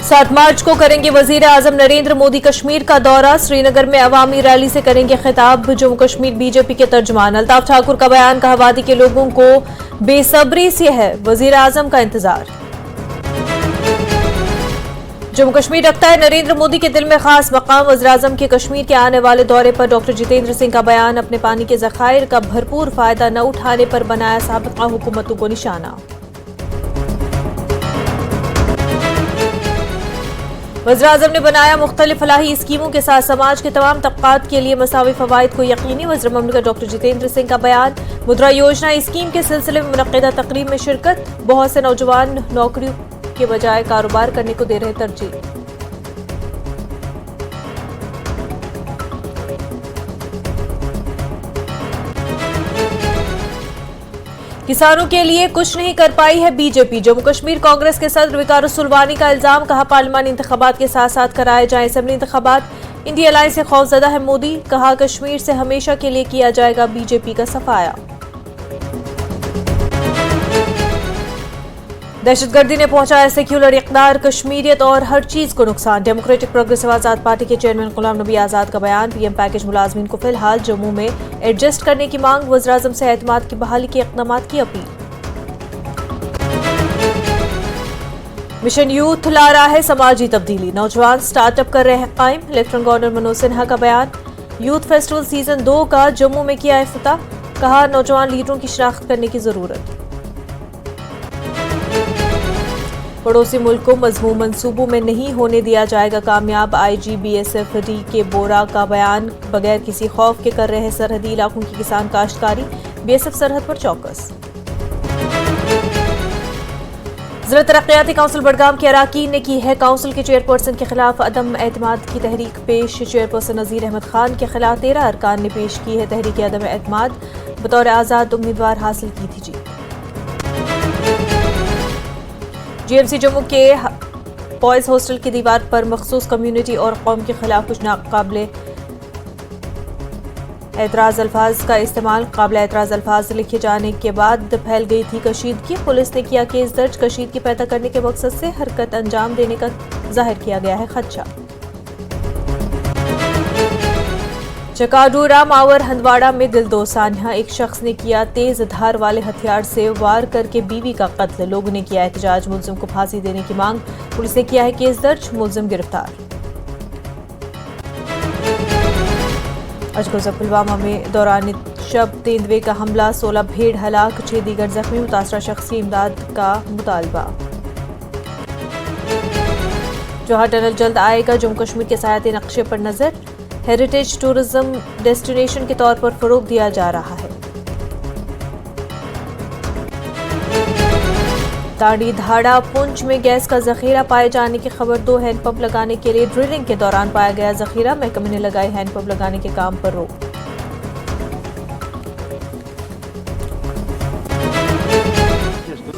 7 मार्च को करेंगे वजीर आजम नरेंद्र मोदी कश्मीर का दौरा। श्रीनगर में अवामी रैली से करेंगे खिताब। जम्मू कश्मीर बीजेपी के तर्जुमान अल्ताफ ठाकुर का बयान, कहा वादी के लोगों को बेसब्री से है वजीर आजम का इंतजार। जम्मू कश्मीर रखता है नरेंद्र मोदी के दिल में खास मकाम। वज़ीर आज़म के कश्मीर के आने वाले दौरे पर डॉक्टर जितेंद्र सिंह का बयान, अपने पानी के ज़खायर का भरपूर फायदा न उठाने पर बनाया साबिक़ा हुकूमतों को निशाना। वज़ीर आज़म ने बनाया मुख्तलिफ फलाही स्कीमों के साथ समाज के तमाम तबकात के लिए मसावी फवाइद को यकीनी। वज़ीर ममलकत डॉक्टर जितेंद्र सिंह का बयान, मुद्रा योजना स्कीम के सिलसिले में मुनक्किदा तकरीब में शिरकत। बहुत से नौजवान नौकरियों के बजाय कारोबार करने को दे रहे तरजीह। किसानों के लिए कुछ नहीं कर पाई है बीजेपी। जम्मू कश्मीर कांग्रेस के सदर विकार सुलवानी का इल्जाम, कहा पार्लिमानी इंतखाबात के साथ साथ कराए जाएं असेंबली इंतखाबात। इंडिया अलायंस से खौफजदा है मोदी, कहा कश्मीर से हमेशा के लिए किया जाएगा बीजेपी का सफाया। दहशतगर्दी ने पहुंचाया सेक्युलर इक़दार, कश्मीरियत और हर चीज को नुकसान। डेमोक्रेटिक प्रोग्रेसिव आजाद पार्टी के चेयरमैन गुलाम नबी आजाद का बयान, पीएम पैकेज मुलाजमीन को फिलहाल जम्मू में एडजस्ट करने की मांग। वज़ीर आज़म से एतमाद की बहाली के इक़दामात की अपील। मिशन यूथ ला रहा है समाजी तब्दीली, नौजवान स्टार्टअप कर रहे हैं कायम। लेफ्टिनेंट गवर्नर मनोज सिन्हा का बयान, यूथ फेस्टिवल सीजन 2 का जम्मू में किया इफ्तिताह, कहा नौजवान लीडरों की शिनाख्त करने की जरूरत। पड़ोसी मुल्क को मजमूम मंसूबों में नहीं होने दिया जाएगा कामयाब। IG BSF DK. बोरा का बयान, बगैर किसी खौफ के कर रहे हैं सरहदी इलाकों की किसान काश्तकारी। बीएसएफ सरहद पर चौकस। जिला तरक्याती काउंसिल बडगाम के अराकीन ने की है काउंसिल के चेयरपर्सन के खिलाफ अदम एतमाद की तहरीक पेश। चेयरपर्सन नज़ीर अहमद खान के खिलाफ 13 अरकान ने पेश की है तहरीक अदम एतमाद। बतौर आज़ाद उम्मीदवार हासिल की थी जीत। जीएमसी जम्मू के बॉयज हॉस्टल की दीवार पर मखसूस कम्युनिटी और कौम के खिलाफ कुछ नाकाबिले एतराज़ अल्फाज का इस्तेमाल। काबिल एतराज़ अल्फाज लिखे जाने के बाद फैल गई थी कशीदगी। पुलिस ने किया केस दर्ज। कशीदगी पैदा करने के मकसद से हरकत अंजाम देने का जाहिर किया गया है खदशा। चकाडूरा मावर हंदवाड़ा में दिलदो सान्हा, एक शख्स ने किया तेज धार वाले हथियार से वार करके बीवी का कत्ल। लोगों ने किया एहतजाज, मुलजिम को फांसी देने की मांग। पुलिस ने किया है केस दर्ज, मुलजिम गिरफ्तार। अजगोजा पुलवामा में दौरान शब तेंदुए का हमला, 16 भेड़ हलाक, 6 दीगर जख्मी। मुतासरा शख्स की इमदाद का मुतालबा। जौहर टनल जल्द आएगा, जम्मू कश्मीर के सायाती नक्शे पर नजर। हेरिटेज टूरिज्म डेस्टिनेशन के तौर पर फरोग दिया जा रहा है। ताड़ी धाड़ा पुंछ में गैस का जखीरा पाए जाने की खबर। 2 हैंडपंप लगाने के लिए ड्रिलिंग के दौरान पाया गया जखीरा। महकमे ने लगाई हैंडपंप लगाने के काम पर रोक।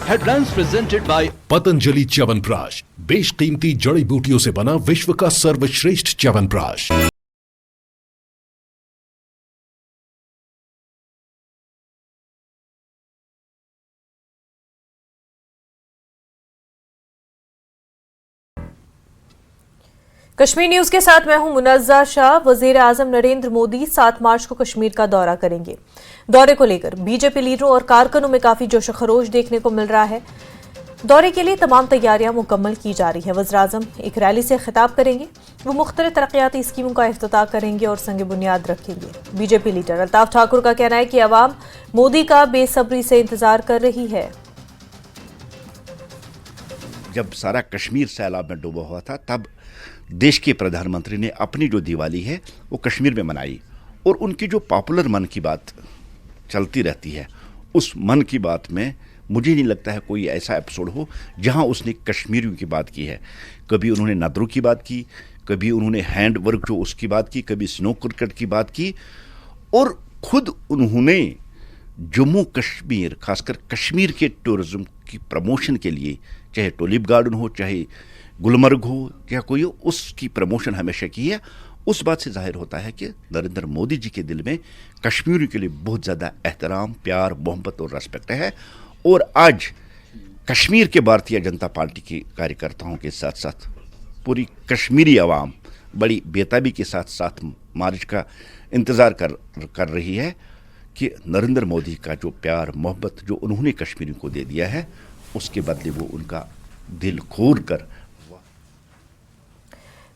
Headlines presented by Patanjali chyawanprash, बेशकीमती जड़ी बूटियों से बना विश्व का सर्वश्रेष्ठ च्यवनप्राश। कश्मीर न्यूज के साथ मैं हूं मुनज़्ज़ा शाह। वजीर आजम नरेंद्र मोदी 7 मार्च को कश्मीर का दौरा करेंगे। दौरे को लेकर बीजेपी लीडरों और कारकुनों में काफी जोश खरोश देखने को मिल रहा है। दौरे के लिए तमाम तैयारियां मुकम्मल की जा रही है। वज़ीर आज़म एक रैली से खिताब करेंगे। वो मुख्तलिफ तरक्याती स्कीमों का इफ्तिताह करेंगे और संग बुनियाद रखेंगे। बीजेपी लीडर अल्ताफ ठाकुर का कहना है कि अवाम मोदी का बेसब्री से इंतजार कर रही है। जब सारा कश्मीर सैलाब में डूबा हुआ था, तब देश के प्रधानमंत्री ने अपनी जो दिवाली है वो कश्मीर में मनाई। और उनकी जो पॉपुलर मन की बात चलती रहती है, उस मन की बात में मुझे नहीं लगता है कोई ऐसा एपिसोड हो जहां उसने कश्मीरियों की बात की है। कभी उन्होंने नदरों की बात की, कभी उन्होंने हैंड वर्क जो उसकी बात की, कभी स्नो क्रिकेट की बात की। और खुद उन्होंने जम्मू कश्मीर, खासकर कश्मीर के टूरिज्म की प्रमोशन के लिए, चाहे टुलिप गार्डन हो, चाहे गुलमर्ग हो या कोई हो, उसकी प्रमोशन हमेशा की है। उस बात से जाहिर होता है कि नरेंद्र मोदी जी के दिल में कश्मीरियों के लिए बहुत ज़्यादा एहतराम, प्यार, मोहब्बत और रेस्पेक्ट है। और आज कश्मीर के भारतीय जनता पार्टी के कार्यकर्ताओं के साथ साथ पूरी कश्मीरी आवाम बड़ी बेताबी के साथ साथ मार्च का इंतज़ार कर रही है कि नरेंद्र मोदी का जो प्यार मोहब्बत जो उन्होंने कश्मीरियों को दे दिया है, उसके बदले वो उनका दिल खोल कर।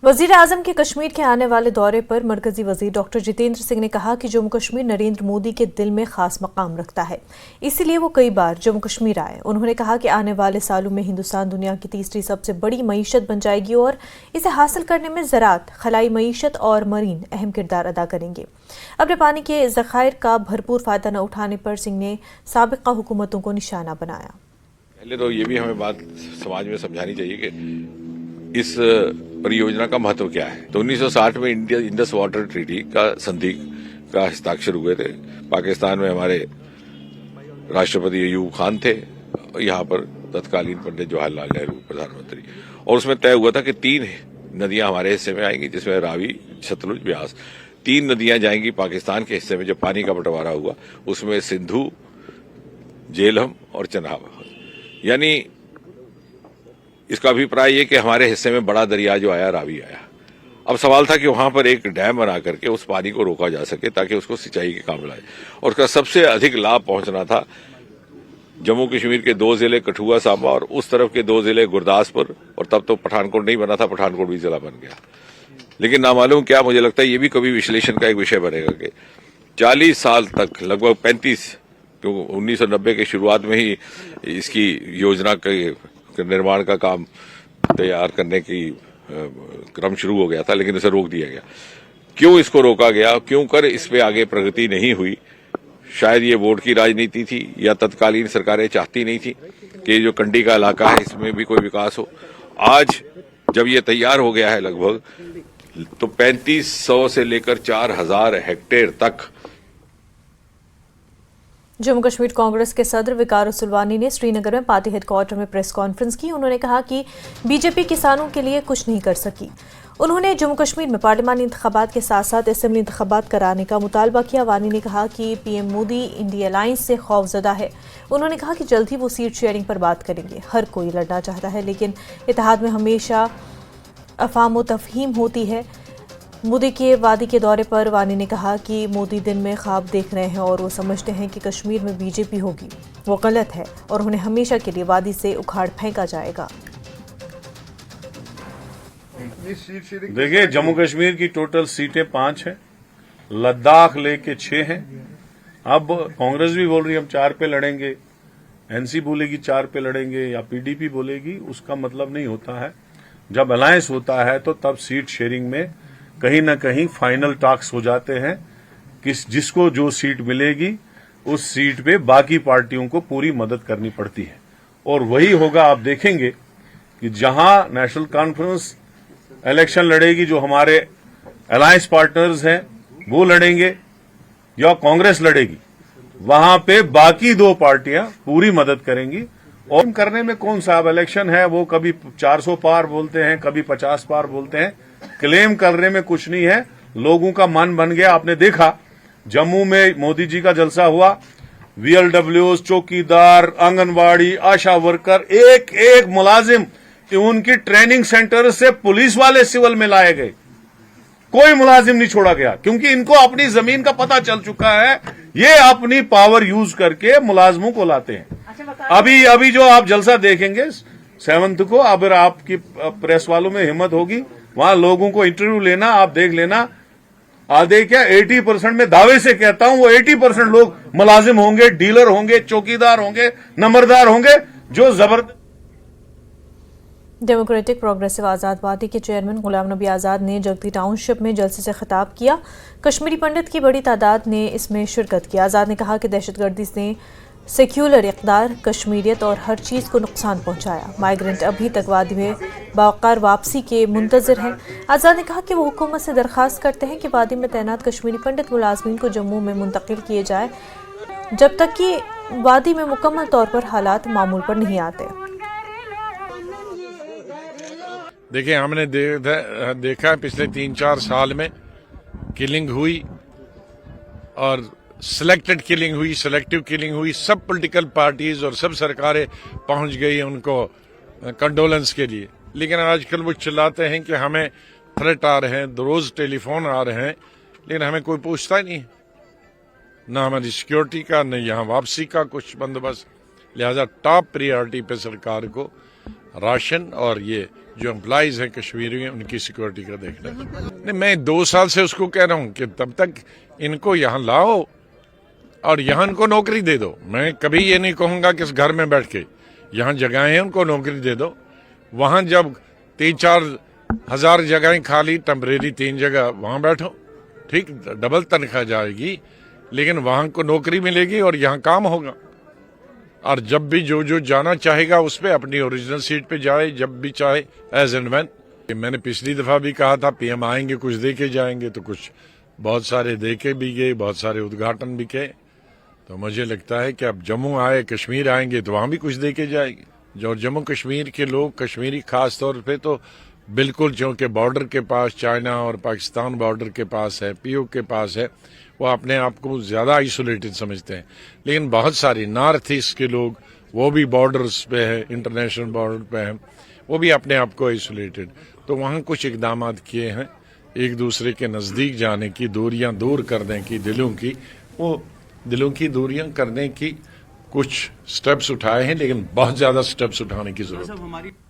वजीर आजम के कश्मीर के आने वाले दौरे पर मरकजी वजीर डॉक्टर जितेंद्र सिंह ने कहा कि जम्मू कश्मीर नरेंद्र मोदी के दिल में खास मकाम रखता है, इसीलिए वो कई बार जम्मू कश्मीर आए। उन्होंने कहा कि आने वाले सालों में हिंदुस्तान दुनिया की तीसरी सबसे बड़ी मईशत बन जाएगी और इसे हासिल करने में ज़राअत, खलाई मईशत और मरीन अहम किरदार अदा करेंगे। अपने पानी के ज़खायर का भरपूर फायदा न उठाने पर सिंह ने साबिका हुकूमतों को निशाना बनाया। पहले तो ये भी हमें बात समाज में समझानी चाहिए कि इस परियोजना का महत्व क्या है। तो 1960 में इंडस वाटर ट्रीटी का संधि का हस्ताक्षर हुए थे। पाकिस्तान में हमारे राष्ट्रपति अयूब खान थे, यहाँ पर तत्कालीन पंडित जवाहरलाल नेहरू प्रधानमंत्री, और उसमें तय हुआ था कि 3 नदियां हमारे हिस्से में आएंगी, जिसमें रावी, सतलुज, ब्यास। 3 नदियां जाएंगी पाकिस्तान के हिस्से में। जब पानी का बंटवारा हुआ उसमें सिंधु, झेलम और चनाब, यानी इसका अभिप्राय ये कि हमारे हिस्से में बड़ा दरिया जो आया, रावी आया। अब सवाल था कि वहां पर एक डैम बना करके उस पानी को रोका जा सके ताकि उसको सिंचाई के काम लाए, और उसका सबसे अधिक लाभ पहुंचना था जम्मू कश्मीर के 2 जिले कठुआ, सांबा, और उस तरफ के 2 जिले गुरदासपुर, और तब तो पठानकोट नहीं बना था, पठानकोट भी जिला बन गया। लेकिन नामालूम क्या, मुझे लगता है ये भी कभी विश्लेषण का एक विषय बनेगा कि 40 साल तक, लगभग 35, क्योंकि 1990 के शुरुआत में ही इसकी योजना के निर्माण का काम तैयार करने की क्रम शुरू हो गया था, लेकिन इसे रोक दिया गया। क्यों इसको रोका गया, क्यों कर इस पे आगे प्रगति नहीं हुई? शायद ये वोट की राजनीति थी, या तत्कालीन सरकारें चाहती नहीं थी कि जो कंडी का इलाका है इसमें भी कोई विकास हो। आज जब ये तैयार हो गया है लगभग, तो 3500 से लेकर 4000 हेक्टेयर तक। जम्मू कश्मीर कांग्रेस के सदर विकार सुलवानी ने श्रीनगर में पार्टी हेडक्वार्टर में प्रेस कॉन्फ्रेंस की। उन्होंने कहा कि बीजेपी किसानों के लिए कुछ नहीं कर सकी। उन्होंने जम्मू कश्मीर में पार्लिमानी इंतखाबात के साथ साथ असेंबली इंतखाबात कराने का मुतालबा किया। वानी ने कहा कि पीएम मोदी इंडिया अलायंस से खौफजदा है। उन्होंने कहा कि जल्द ही वो सीट शेयरिंग पर बात करेंगे। हर कोई लड़ना चाहता है, लेकिन इत्तेहाद में हमेशा अफाम व तफहीम होती है। मोदी के वादी के दौरे पर वानी ने कहा कि मोदी दिन में ख्वाब देख रहे हैं और वो समझते हैं कि कश्मीर में बीजेपी होगी। वो गलत है और उन्हें हमेशा के लिए वादी से उखाड़ फेंका जाएगा। देखिए, जम्मू कश्मीर की टोटल सीटें 5 हैं, लद्दाख लेके 6 हैं। अब कांग्रेस भी बोल रही है हम 4 पे लड़ेंगे, एनसी बोलेगी 4 पे लड़ेंगे, या पीडीपी बोलेगी। उसका मतलब नहीं होता है। जब अलायंस होता है तो तब सीट शेयरिंग में कहीं न कहीं फाइनल टॉक्स हो जाते हैं। जिसको जो सीट मिलेगी उस सीट पे बाकी पार्टियों को पूरी मदद करनी पड़ती है, और वही होगा। आप देखेंगे कि जहां नेशनल कॉन्फ्रेंस इलेक्शन लड़ेगी, जो हमारे अलायंस पार्टनर्स हैं वो लड़ेंगे, या कांग्रेस लड़ेगी, वहां पे बाकी 2 पार्टियां पूरी मदद करेंगी। और करने में कौन सा अब इलेक्शन है, वो कभी 400 पार बोलते हैं, कभी 50 पार बोलते हैं। क्लेम करने में कुछ नहीं है। लोगों का मन बन गया। आपने देखा जम्मू में मोदी जी का जलसा हुआ, वीएलडब्ल्यूज, चौकीदार, आंगनवाड़ी, आशा वर्कर, एक मुलाजिम उनकी ट्रेनिंग सेंटर से पुलिस वाले सिविल में लाए गए। कोई मुलाजिम नहीं छोड़ा गया, क्योंकि इनको अपनी जमीन का पता चल चुका है। ये अपनी पावर यूज करके मुलाजमों को लाते हैं। अभी जो आप जलसा देखेंगे 7 को, अगर आपकी प्रेस वालों में हिम्मत होगी वहां लोगों को इंटरव्यू लेना, आप देख लेना। आधे क्या 80% में दावे से कहता हूं, वो 80% लोग मुलाजिम होंगे, डीलर होंगे, चौकीदार होंगे, नंबरदार होंगे, जो जबरदस्त। डेमोक्रेटिक प्रोग्रेसिव आज़ाद पार्टी के चेयरमैन गुलाम नबी आज़ाद ने जगती टाउनशिप में जलसे से खिताब किया। कश्मीरी पंडित की बड़ी तादाद ने इसमें शिरकत की। आज़ाद ने कहा कि दहशतगर्दी से सेक्युलर इक़्तिदार, कश्मीरियत और हर चीज़ को नुकसान पहुंचाया। माइग्रेंट अभी तक वादी में बावकार वापसी के मुंतज़िर हैं। आज़ाद ने कहा कि वो हुकूमत से दरख्वास्त करते हैं कि वादी में तैनात कश्मीरी पंडित मुलाजमीन को जम्मू में मुंतकिल किए जाए, जब तक कि वादी में मुकम्मल तौर पर हालात मामूल पर नहीं आते। देखिए, हमने देखा पिछले 3-4 साल में किलिंग हुई, और सिलेक्टेड किलिंग हुई, सिलेक्टिव किलिंग हुई। सब पॉलिटिकल पार्टीज और सब सरकारें पहुंच गई उनको कंडोलेंस के लिए। लेकिन आजकल वो चिल्लाते हैं कि हमें थ्रेट आ रहे हैं, रोज टेलीफोन आ रहे हैं, लेकिन हमें कोई पूछता ही नहीं है, न हमारी सिक्योरिटी का, न यहाँ वापसी का कुछ बंदोबस्त। लिहाजा टॉप प्रायोरिटी पे सरकार को राशन और ये जो एम्प्लॉइज हैं कश्मीरी हैं उनकी सिक्योरिटी का देखना है। नहीं, मैं 2 साल से उसको कह रहा हूँ कि तब तक इनको यहाँ लाओ और यहाँ इनको नौकरी दे दो। मैं कभी ये नहीं कहूँगा कि इस घर में बैठ के, यहाँ जगहें हैं उनको नौकरी दे दो। वहाँ जब 3-4 हजार जगहें खाली, टेम्परेरी 3 जगह वहाँ बैठो, ठीक, डबल तनख्वाह जाएगी, लेकिन वहाँ को नौकरी मिलेगी और यहाँ काम होगा। और जब भी जो जाना चाहेगा उस पे अपनी ओरिजिनल सीट पे जाए, जब भी चाहे, एज एंड व्हेन। मैंने पिछली दफा भी कहा था पीएम आएंगे कुछ दे के जाएंगे, तो कुछ बहुत सारे दे के भी गए, बहुत सारे उद्घाटन भी किए। तो मुझे लगता है कि अब जम्मू आए, कश्मीर आएंगे तो वहां भी कुछ दे के जाएंगे। जो जम्मू कश्मीर के लोग, कश्मीरी खास तौर पे तो बिल्कुल, क्योंकि बॉर्डर के पास, चाइना और पाकिस्तान बॉर्डर के पास है, पीओ के पास है, वो अपने आप को ज्यादा आइसोलेटेड समझते हैं। लेकिन बहुत सारी नॉर्थ ईस्ट के लोग, वो भी बॉर्डर्स पे है, इंटरनेशनल बॉर्डर पे है, वो भी अपने आप को आइसोलेटेड। तो वहाँ कुछ इकदाम किए हैं एक दूसरे के नजदीक जाने की, दूरियां दूर करने की, दिलों की दूरियां करने की कुछ स्टेप्स उठाए हैं, लेकिन बहुत ज्यादा स्टेप्स उठाने की जरूरत है।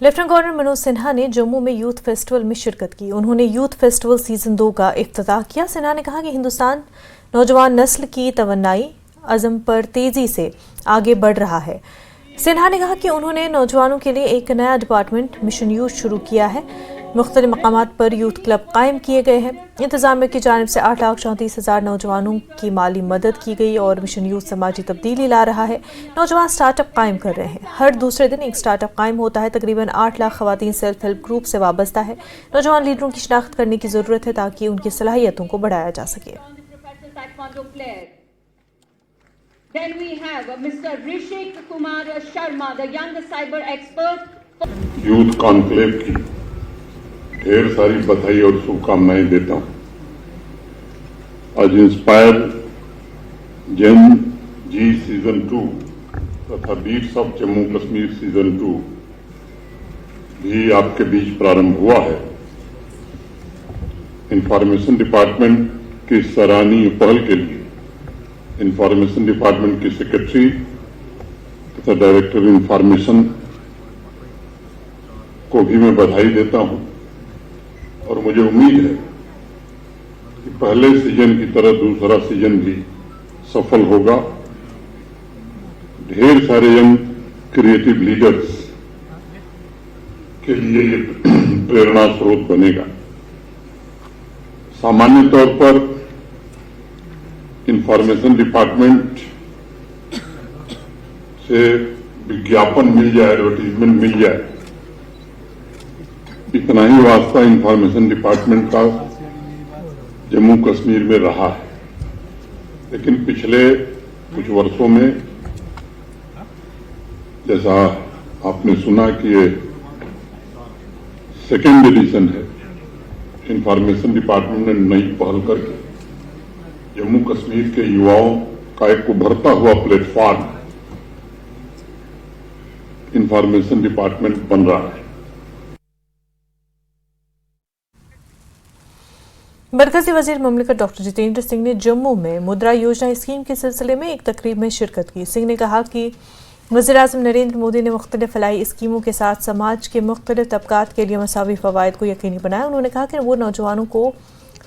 लेफ्टिनेंट गवर्नर मनोज सिन्हा ने जम्मू में यूथ फेस्टिवल में शिरकत की। उन्होंने यूथ फेस्टिवल सीजन 2 का इफ्तिताह किया। सिन्हा ने कहा कि हिंदुस्तान नौजवान नस्ल की तवन्नाई, अज़म पर तेजी से आगे बढ़ रहा है। सिन्हा ने कहा कि उन्होंने नौजवानों के लिए एक नया डिपार्टमेंट मिशन यूथ शुरू किया है। मुख्तलिफ मकामात पर यूथ क्लब कायम किए गए हैं। इंतजामिया की जानिब से 8,34,000 नौजवानों की माली मदद की गई और मिशन यूथ समाजी तब्दीली ला रहा है। नौजवान स्टार्टअप कायम कर रहे हैं। हर दूसरे दिन एक स्टार्टअप कायम होता है। तकरीबन 8 लाख खवातीन सेल्फ हेल्प ग्रुप से वाबस्ता है। नौजवान लीडरों की शिनाख्त करने की जरूरत है ताकि उनकी सलाहियतों को बढ़ाया जा सके। Then we have Mr. Rishik Kumar Sharma, the young cyber expert. Youth conclave की ढेर सारी बधाई और शुभकामनाएं देता हूं। आज इंस्पायर जेन जी सीजन 2 तथा beats of Jammu Kashmir season 2 भी आपके बीच प्रारंभ हुआ है। इंफॉर्मेशन डिपार्टमेंट की सराहनीय पहल के लिए इंफॉर्मेशन डिपार्टमेंट की सेक्रेटरी तथा डायरेक्टर इंफॉर्मेशन को भी मैं बधाई देता हूं और मुझे उम्मीद है कि पहले सीजन की तरह दूसरा सीजन भी सफल होगा। ढेर सारे यंग क्रिएटिव लीडर्स के लिए ये प्रेरणा स्रोत बनेगा। सामान्य तौर पर इंफॉर्मेशन डिपार्टमेंट से विज्ञापन मिल जाए, एडवर्टीजमेंट मिल जाए, इतना ही वास्ता इंफॉर्मेशन डिपार्टमेंट का जम्मू कश्मीर में रहा है। लेकिन पिछले कुछ वर्षों में जैसा आपने सुना कि ये सेकेंड एडिशन है, इंफॉर्मेशन डिपार्टमेंट ने नई पहल करके जम्मू कश्मीर के युवाओं का एक उभरता हुआ प्लेटफॉर्म इंफॉर्मेशन डिपार्टमेंट बन रहा है। मरकजी वजीर ममलिकत डॉक्टर जितेंद्र सिंह ने जम्मू में मुद्रा योजना स्कीम के सिलसिले में एक तकरीब में शिरकत की। सिंह ने कहा कि वज़ीर-ए-आज़म नरेंद्र मोदी ने मुख्तलिफ फलाही स्कीमों के साथ समाज के मुख्तलिफ तबकात के लिए मसावी फवायद को यकीनी बनाया। उन्होंने कहा कि वो नौजवानों को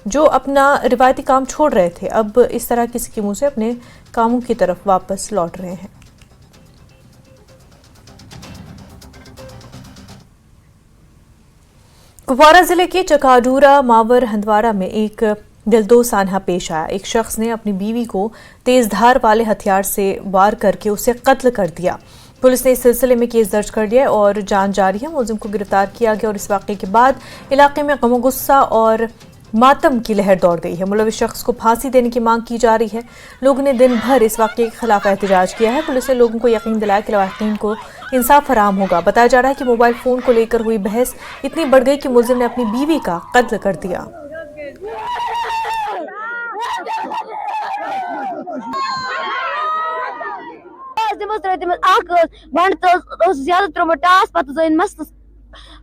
जो अपना रिवायती काम छोड़ रहे थे अब इस तरह की स्कीमों से अपने कामों की तरफ वापस लौट रहे हैं। कुपवारा जिले के चकाडूरा मावर हंदवारा में एक दिलदो सानहा पेश आया। एक शख्स ने अपनी बीवी को तेजधार वाले हथियार से वार करके उसे कत्ल कर दिया। पुलिस ने इस सिलसिले में केस दर्ज कर लिया और जांच जारी है। मुलजिम को गिरफ्तार किया गया और इस वाकये के बाद इलाके में गम गुस्सा और मातम की लहर दौड़ गई है। मुलविस शख्स को फांसी देने की मांग की जा रही है। लोगों ने दिन भर इस वाकये के खिलाफ एहतजाज किया है। पुलिस ने लोगों को यकीन दिलाया कि लवाहिकीन को इंसाफ फराहम होगा। बताया जा रहा है कि मोबाइल फोन को लेकर हुई बहस इतनी बढ़ गई कि मुलजिम ने अपनी बीवी का कत्ल कर दिया। बंड तो ज्यादा त्रोम टास पे मस्तस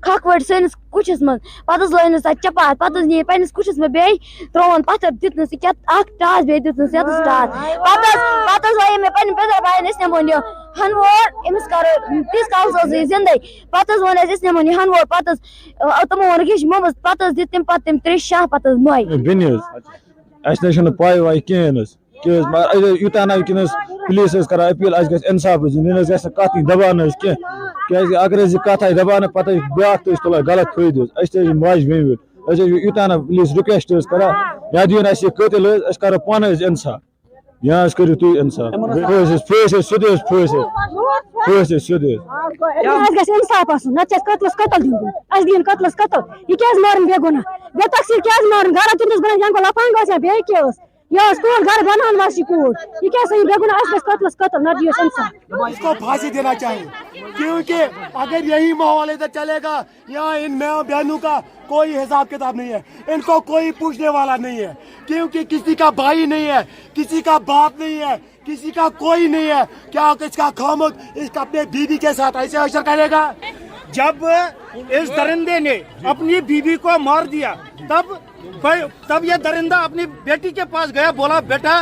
खखवट सैनिस कुछ मन पे लैनस चपात पे नी पस कुछ में बे त्रोन पत्थर दितनस टास बे दितनस टास पे लै मे पे पेदर भाई नमो यो हनवोर अमिस करो तीस काल जिंद पे वन नमो यह हनवोर पे तमो वो कि मोमस पे दित तम पे तम 3 शाह पे मै बेन पाई वाई कहें यूत ना वनस पुलिस कर अपील ग इंसाफ रोजन कत दबान क्या अगर कत दबान पे ब्या तुला गलत फायदे माज बेन यूत ना पुलिस रिक्वेस्ट कर या दिन कतिल करो पान इंसाफ या करो तुम इंसाफ फस सोद फस सोद इंसाफ कतलस कतल दिन कतलस कतल यह क्या मारन बेगुना बेतकसीर क्या मारन घर तुंस बन लफांग बे क्या यह कूड़ घर बनान वासी कूड़ यह क्या सही बेगुना कतलस कतल न दियो इंसाफ इसको फांसी देना चाहिए क्योंकि अगर यही माहौल इधर चलेगा यहाँ इन माँ बहनों का कोई हिसाब किताब नहीं है, इनको कोई पूछने वाला नहीं है क्योंकि किसी का भाई नहीं है, किसी का बाप नहीं है, किसी का कोई नहीं है। क्या इसका खामद इसका अपने बीवी के साथ ऐसे अशर करेगा? जब इस दरिंदे ने अपनी बीवी को मार दिया तब ये दरिंदा अपनी बेटी के पास गया, बोला बेटा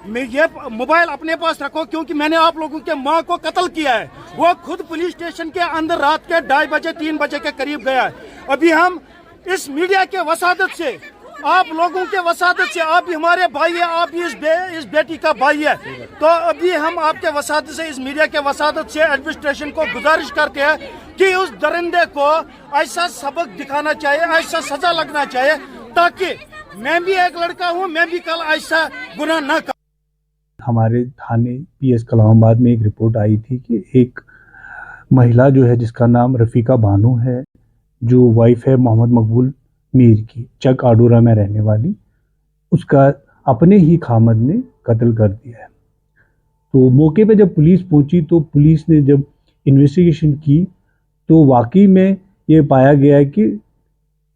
ये मोबाइल अपने पास रखो क्योंकि मैंने आप लोगों के माँ को कत्ल किया है। वो खुद पुलिस स्टेशन के अंदर रात के 2:30 बजे 3 बजे के करीब गया है। अभी हम इस मीडिया के वसादत से, आप लोगों के वसादत से, आप भी हमारे भाई है, आप भी इस बेटी का भाई है, तो अभी हम आपके वसादत से, इस मीडिया के वसादत से एडमिनिस्ट्रेशन को गुजारिश करते हैं कि उस दरिंदे को ऐसा सबक दिखाना चाहिए, ऐसा सजा लगना चाहिए ताकि मैं भी एक लड़का हूँ, मैं भी कल ऐसा गुनाह न कर। हमारे थाने PS कलामाबाद में एक रिपोर्ट आई थी कि एक महिला जो है जिसका नाम रफीका बानो है, जो वाइफ है मोहम्मद मकबूल मीर की, चक आडोरा में रहने वाली, उसका अपने ही खामद ने कत्ल कर दिया है। तो मौके पे जब पुलिस पहुंची तो पुलिस ने जब इन्वेस्टिगेशन की तो वाकई में ये पाया गया कि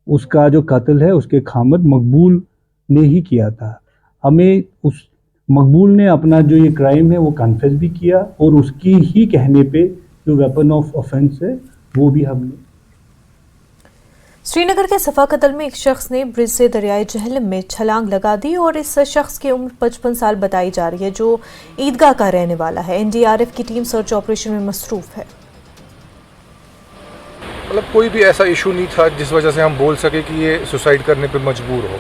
उसका जो कत्ल है उसके खामद मकबूल ने ही किया था। हमें उस मकबूल ने अपना जो ये क्राइम है वो कन्फेस भी किया और उसकी ही कहने पे जो वेपन ऑफ ऑफेंस है वो भी हमने। श्रीनगर के सफा कत्ल में एक शख्स ने ब्रिज से दरियाए जहलम में छलांग लगा दी और इस शख्स की उम्र 55 साल बताई जा रही है, जो ईदगाह का रहने वाला है। NDRF की टीम सर्च ऑपरेशन में मसरूफ है। मतलब कोई भी ऐसा इशू नहीं था जिस वजह से हम बोल सके कि ये सुसाइड करने पे मजबूर हो।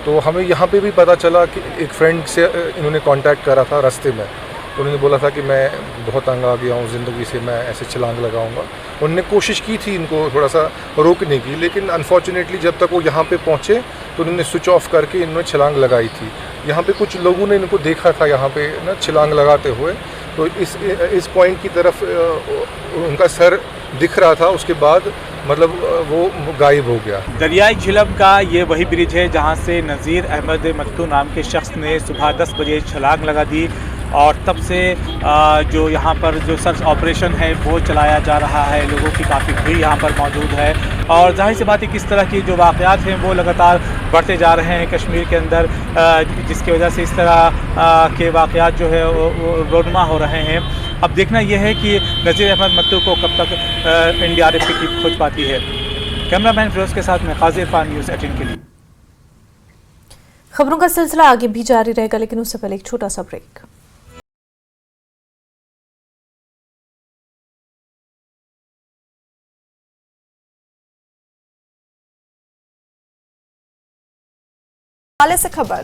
तो हमें यहाँ पे भी पता चला कि एक फ्रेंड से इन्होंने कांटेक्ट करा था रास्ते में, तो उन्होंने बोला था कि मैं बहुत तंग आ गया हूँ ज़िंदगी से, मैं ऐसे छलांग लगाऊंगा। उन्होंने कोशिश की थी इनको थोड़ा सा रोकने की, लेकिन अनफॉर्चुनेटली जब तक वो यहाँ पे पहुँचे तो उन्होंने स्विच ऑफ करके इन्होंने छलांग लगाई थी। यहाँ पे कुछ लोगों ने इनको देखा था यहाँ पे ना छलांग लगाते हुए, तो इस पॉइंट की तरफ उनका सर दिख रहा था, उसके बाद मतलब वो गायब हो गया। दरियाई झिलम का ये वही ब्रिज है जहाँ से नज़ीर अहमद मत्तू नाम के शख्स ने सुबह 10 बजे छलांग लगा दी और तब से जो यहाँ पर जो सर्च ऑपरेशन है वो चलाया जा रहा है। लोगों की काफ़ी भीड़ यहाँ पर मौजूद है और जाहिर सी बात है किस तरह की जो वाक़यात हैं वो लगातार बढ़ते जा रहे हैं कश्मीर के अंदर, जिसकी वजह से इस तरह के वाक़यात जो है वो रोनुमा हो रहे हैं। अब देखना यह है कि नज़ीर अहमद मत्तू को कब तक NDRF की टीम खोज पाती है। कैमरामैन फिरोज के साथ में काज़ी इरफान, न्यूज़ 18 के लिए। खबरों का सिलसिला आगे भी जारी रहेगा, लेकिन उससे पहले एक छोटा सा ब्रेक। से खबर,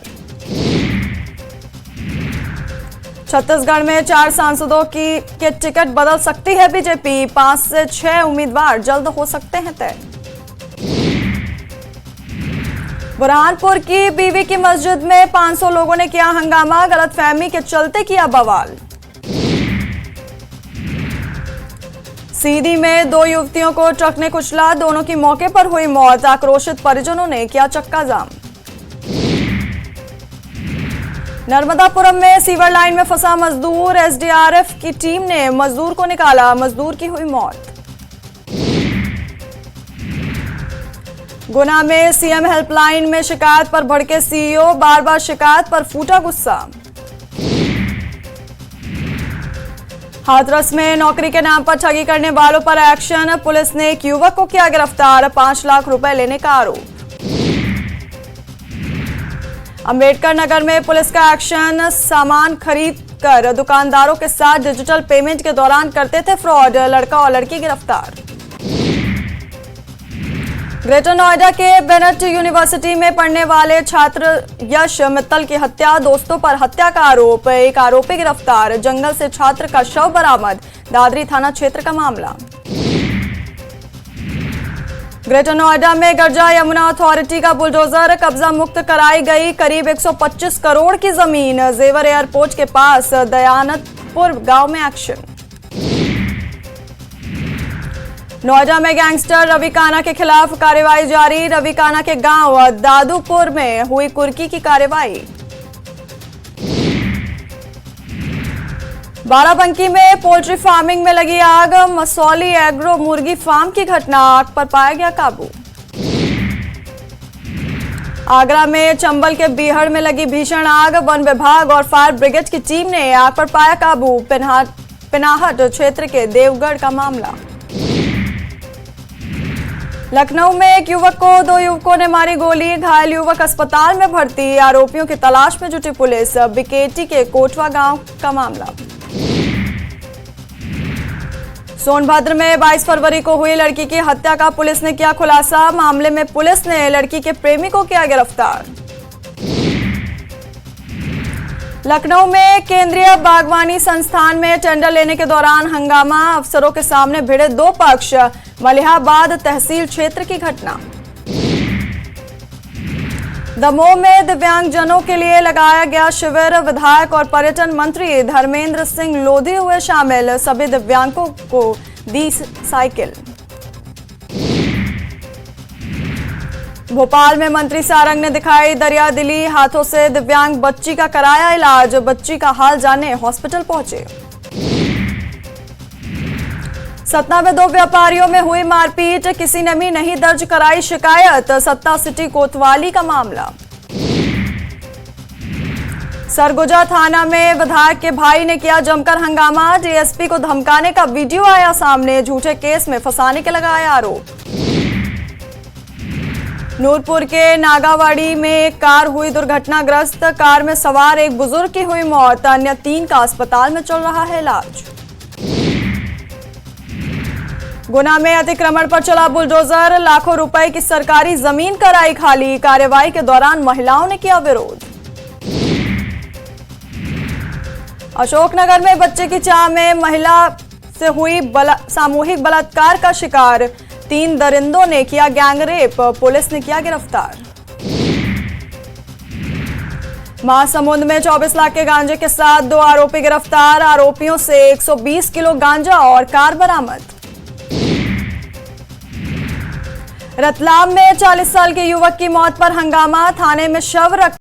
छत्तीसगढ़ में 4 सांसदों के टिकट बदल सकती है बीजेपी, 5 से 6 उम्मीदवार जल्द हो सकते हैं तय। बुरहानपुर की बीवी की मस्जिद में 500 लोगों ने किया हंगामा, गलतफहमी के चलते किया बवाल। सीधी में 2 युवतियों को ट्रक ने कुचला, दोनों की मौके पर हुई मौत, आक्रोशित परिजनों ने किया चक्का जाम। नर्मदापुरम में सीवर लाइन में फंसा मजदूर, SDRF की टीम ने मजदूर को निकाला, मजदूर की हुई मौत। गुना में CM हेल्पलाइन में शिकायत पर भड़के CEO, बार बार शिकायत पर फूटा गुस्सा। हाथरस में नौकरी के नाम पर ठगी करने वालों पर एक्शन, पुलिस ने एक युवक को किया गिरफ्तार, 5 लाख रुपए लेने का आरोप। अंबेडकर नगर में पुलिस का एक्शन, सामान खरीद कर दुकानदारों के साथ डिजिटल पेमेंट के दौरान करते थे फ्रॉड, लड़का और लड़की गिरफ्तार। ग्रेटर नोएडा के बेनेट यूनिवर्सिटी में पढ़ने वाले छात्र यश मित्तल की हत्या, दोस्तों पर हत्या का आरोप, एक आरोपी गिरफ्तार, जंगल से छात्र का शव बरामद, दादरी थाना क्षेत्र का मामला। ग्रेटर नोएडा में गर्जा यमुना अथॉरिटी का बुलडोजर, कब्जा मुक्त कराई गई करीब 125 करोड़ की जमीन, जेवर एयरपोर्ट के पास दयानतपुर गांव में एक्शन। नोएडा में गैंगस्टर रवि काना के खिलाफ कार्रवाई जारी, रवि काना के गांव दादूपुर में हुई कुर्की की कार्रवाई। बाराबंकी में पोल्ट्री फार्मिंग में लगी आग, मसौली एग्रो मुर्गी फार्म की घटना, आग पर पाया गया काबू। आगरा में चंबल के बीहड़ में लगी भीषण आग, वन विभाग और फायर ब्रिगेड की टीम ने आग पर पाया काबू, पिनाहट क्षेत्र के देवगढ़ का मामला। लखनऊ में एक युवक को 2 युवकों ने मारी गोली, घायल युवक अस्पताल में भर्ती, आरोपियों की तलाश में जुटी पुलिस, बिकेटी के कोटवा गांव का मामला। सोनभद्र में 22 फरवरी को हुई लड़की की हत्या का पुलिस ने किया खुलासा, मामले में पुलिस ने लड़की के प्रेमी को किया गिरफ्तार। लखनऊ में केंद्रीय बागवानी संस्थान में टेंडर लेने के दौरान हंगामा, अफसरों के सामने भिड़े 2 पक्ष, मलिहाबाद तहसील क्षेत्र की घटना। दमोह में दिव्यांगजनों के लिए लगाया गया शिविर, विधायक और पर्यटन मंत्री धर्मेंद्र सिंह लोधी हुए शामिल, सभी दिव्यांगों को दी साइकिल। भोपाल में मंत्री सारंग ने दिखाई दरिया दिली, हाथों से दिव्यांग बच्ची का कराया इलाज, बच्ची का हाल जानने हॉस्पिटल पहुंचे। सतना में 2 व्यापारियों में हुई मारपीट, किसी ने भी नहीं दर्ज कराई शिकायत, सत्ता सिटी कोतवाली का मामला। सरगुजा थाना में विधायक के भाई ने किया जमकर हंगामा, डीएसपी को धमकाने का वीडियो आया सामने, झूठे केस में फंसाने के लगाया आरोप। नूरपुर के नागावाड़ी में एक कार हुई दुर्घटनाग्रस्त, कार में सवार एक बुजुर्ग की हुई मौत, अन्य 3 का अस्पताल में चल रहा है इलाज। गुना में अतिक्रमण पर चला बुलडोजर, लाखों रुपए की सरकारी जमीन कराई खाली, कार्रवाई के दौरान महिलाओं ने किया विरोध। अशोकनगर में बच्चे की चाह में महिला से हुई सामूहिक बलात्कार का शिकार, 3 दरिंदों ने किया गैंगरेप, पुलिस ने किया गिरफ्तार। महासमुंद में 24 लाख के गांजे के साथ 2 आरोपी गिरफ्तार, आरोपियों से 120 किलो गांजा और कार बरामद। रतलाम में 40 साल के युवक की मौत पर हंगामा, थाने में शव रख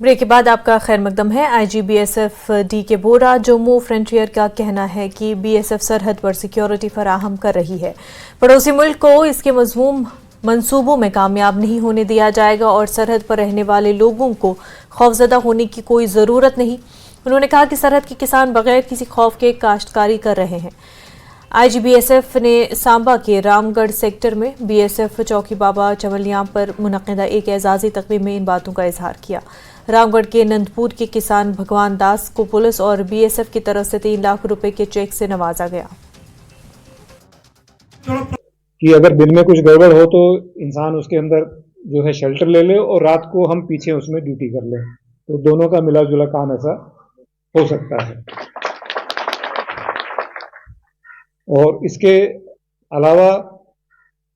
ब्रेक के बाद आपका खैर मकदम है। आईजी बीएसएफ डी के बोरा जम्मू फ्रंटियर का कहना है कि बीएसएफ सरहद पर सिक्योरिटी फराहम कर रही है, पड़ोसी मुल्क को इसके मज़मूम मंसूबों में कामयाब नहीं होने दिया जाएगा और सरहद पर रहने वाले लोगों को खौफजदा होने की कोई ज़रूरत नहीं। उन्होंने कहा कि सरहद के किसान बगैर किसी खौफ के काश्तकारी कर रहे हैं। आईजीबीएसएफ ने सांबा के रामगढ़ सेक्टर में बीएसएफ चौकी बाबा चवलियां पर मुनक़िदा एक एजाज़ी तकरीब में इन बातों का इजहार किया। रामगढ़ के नंदपुर के किसान भगवान दास को पुलिस और बीएसएफ की तरफ से 3 लाख रुपए के चेक से नवाजा गया। कि अगर दिन में कुछ गड़बड़ हो तो इंसान उसके अंदर जो है शेल्टर ले ले और रात को हम पीछे उसमें ड्यूटी कर लें, तो दोनों का मिला जुला काम ऐसा हो सकता है। और इसके अलावा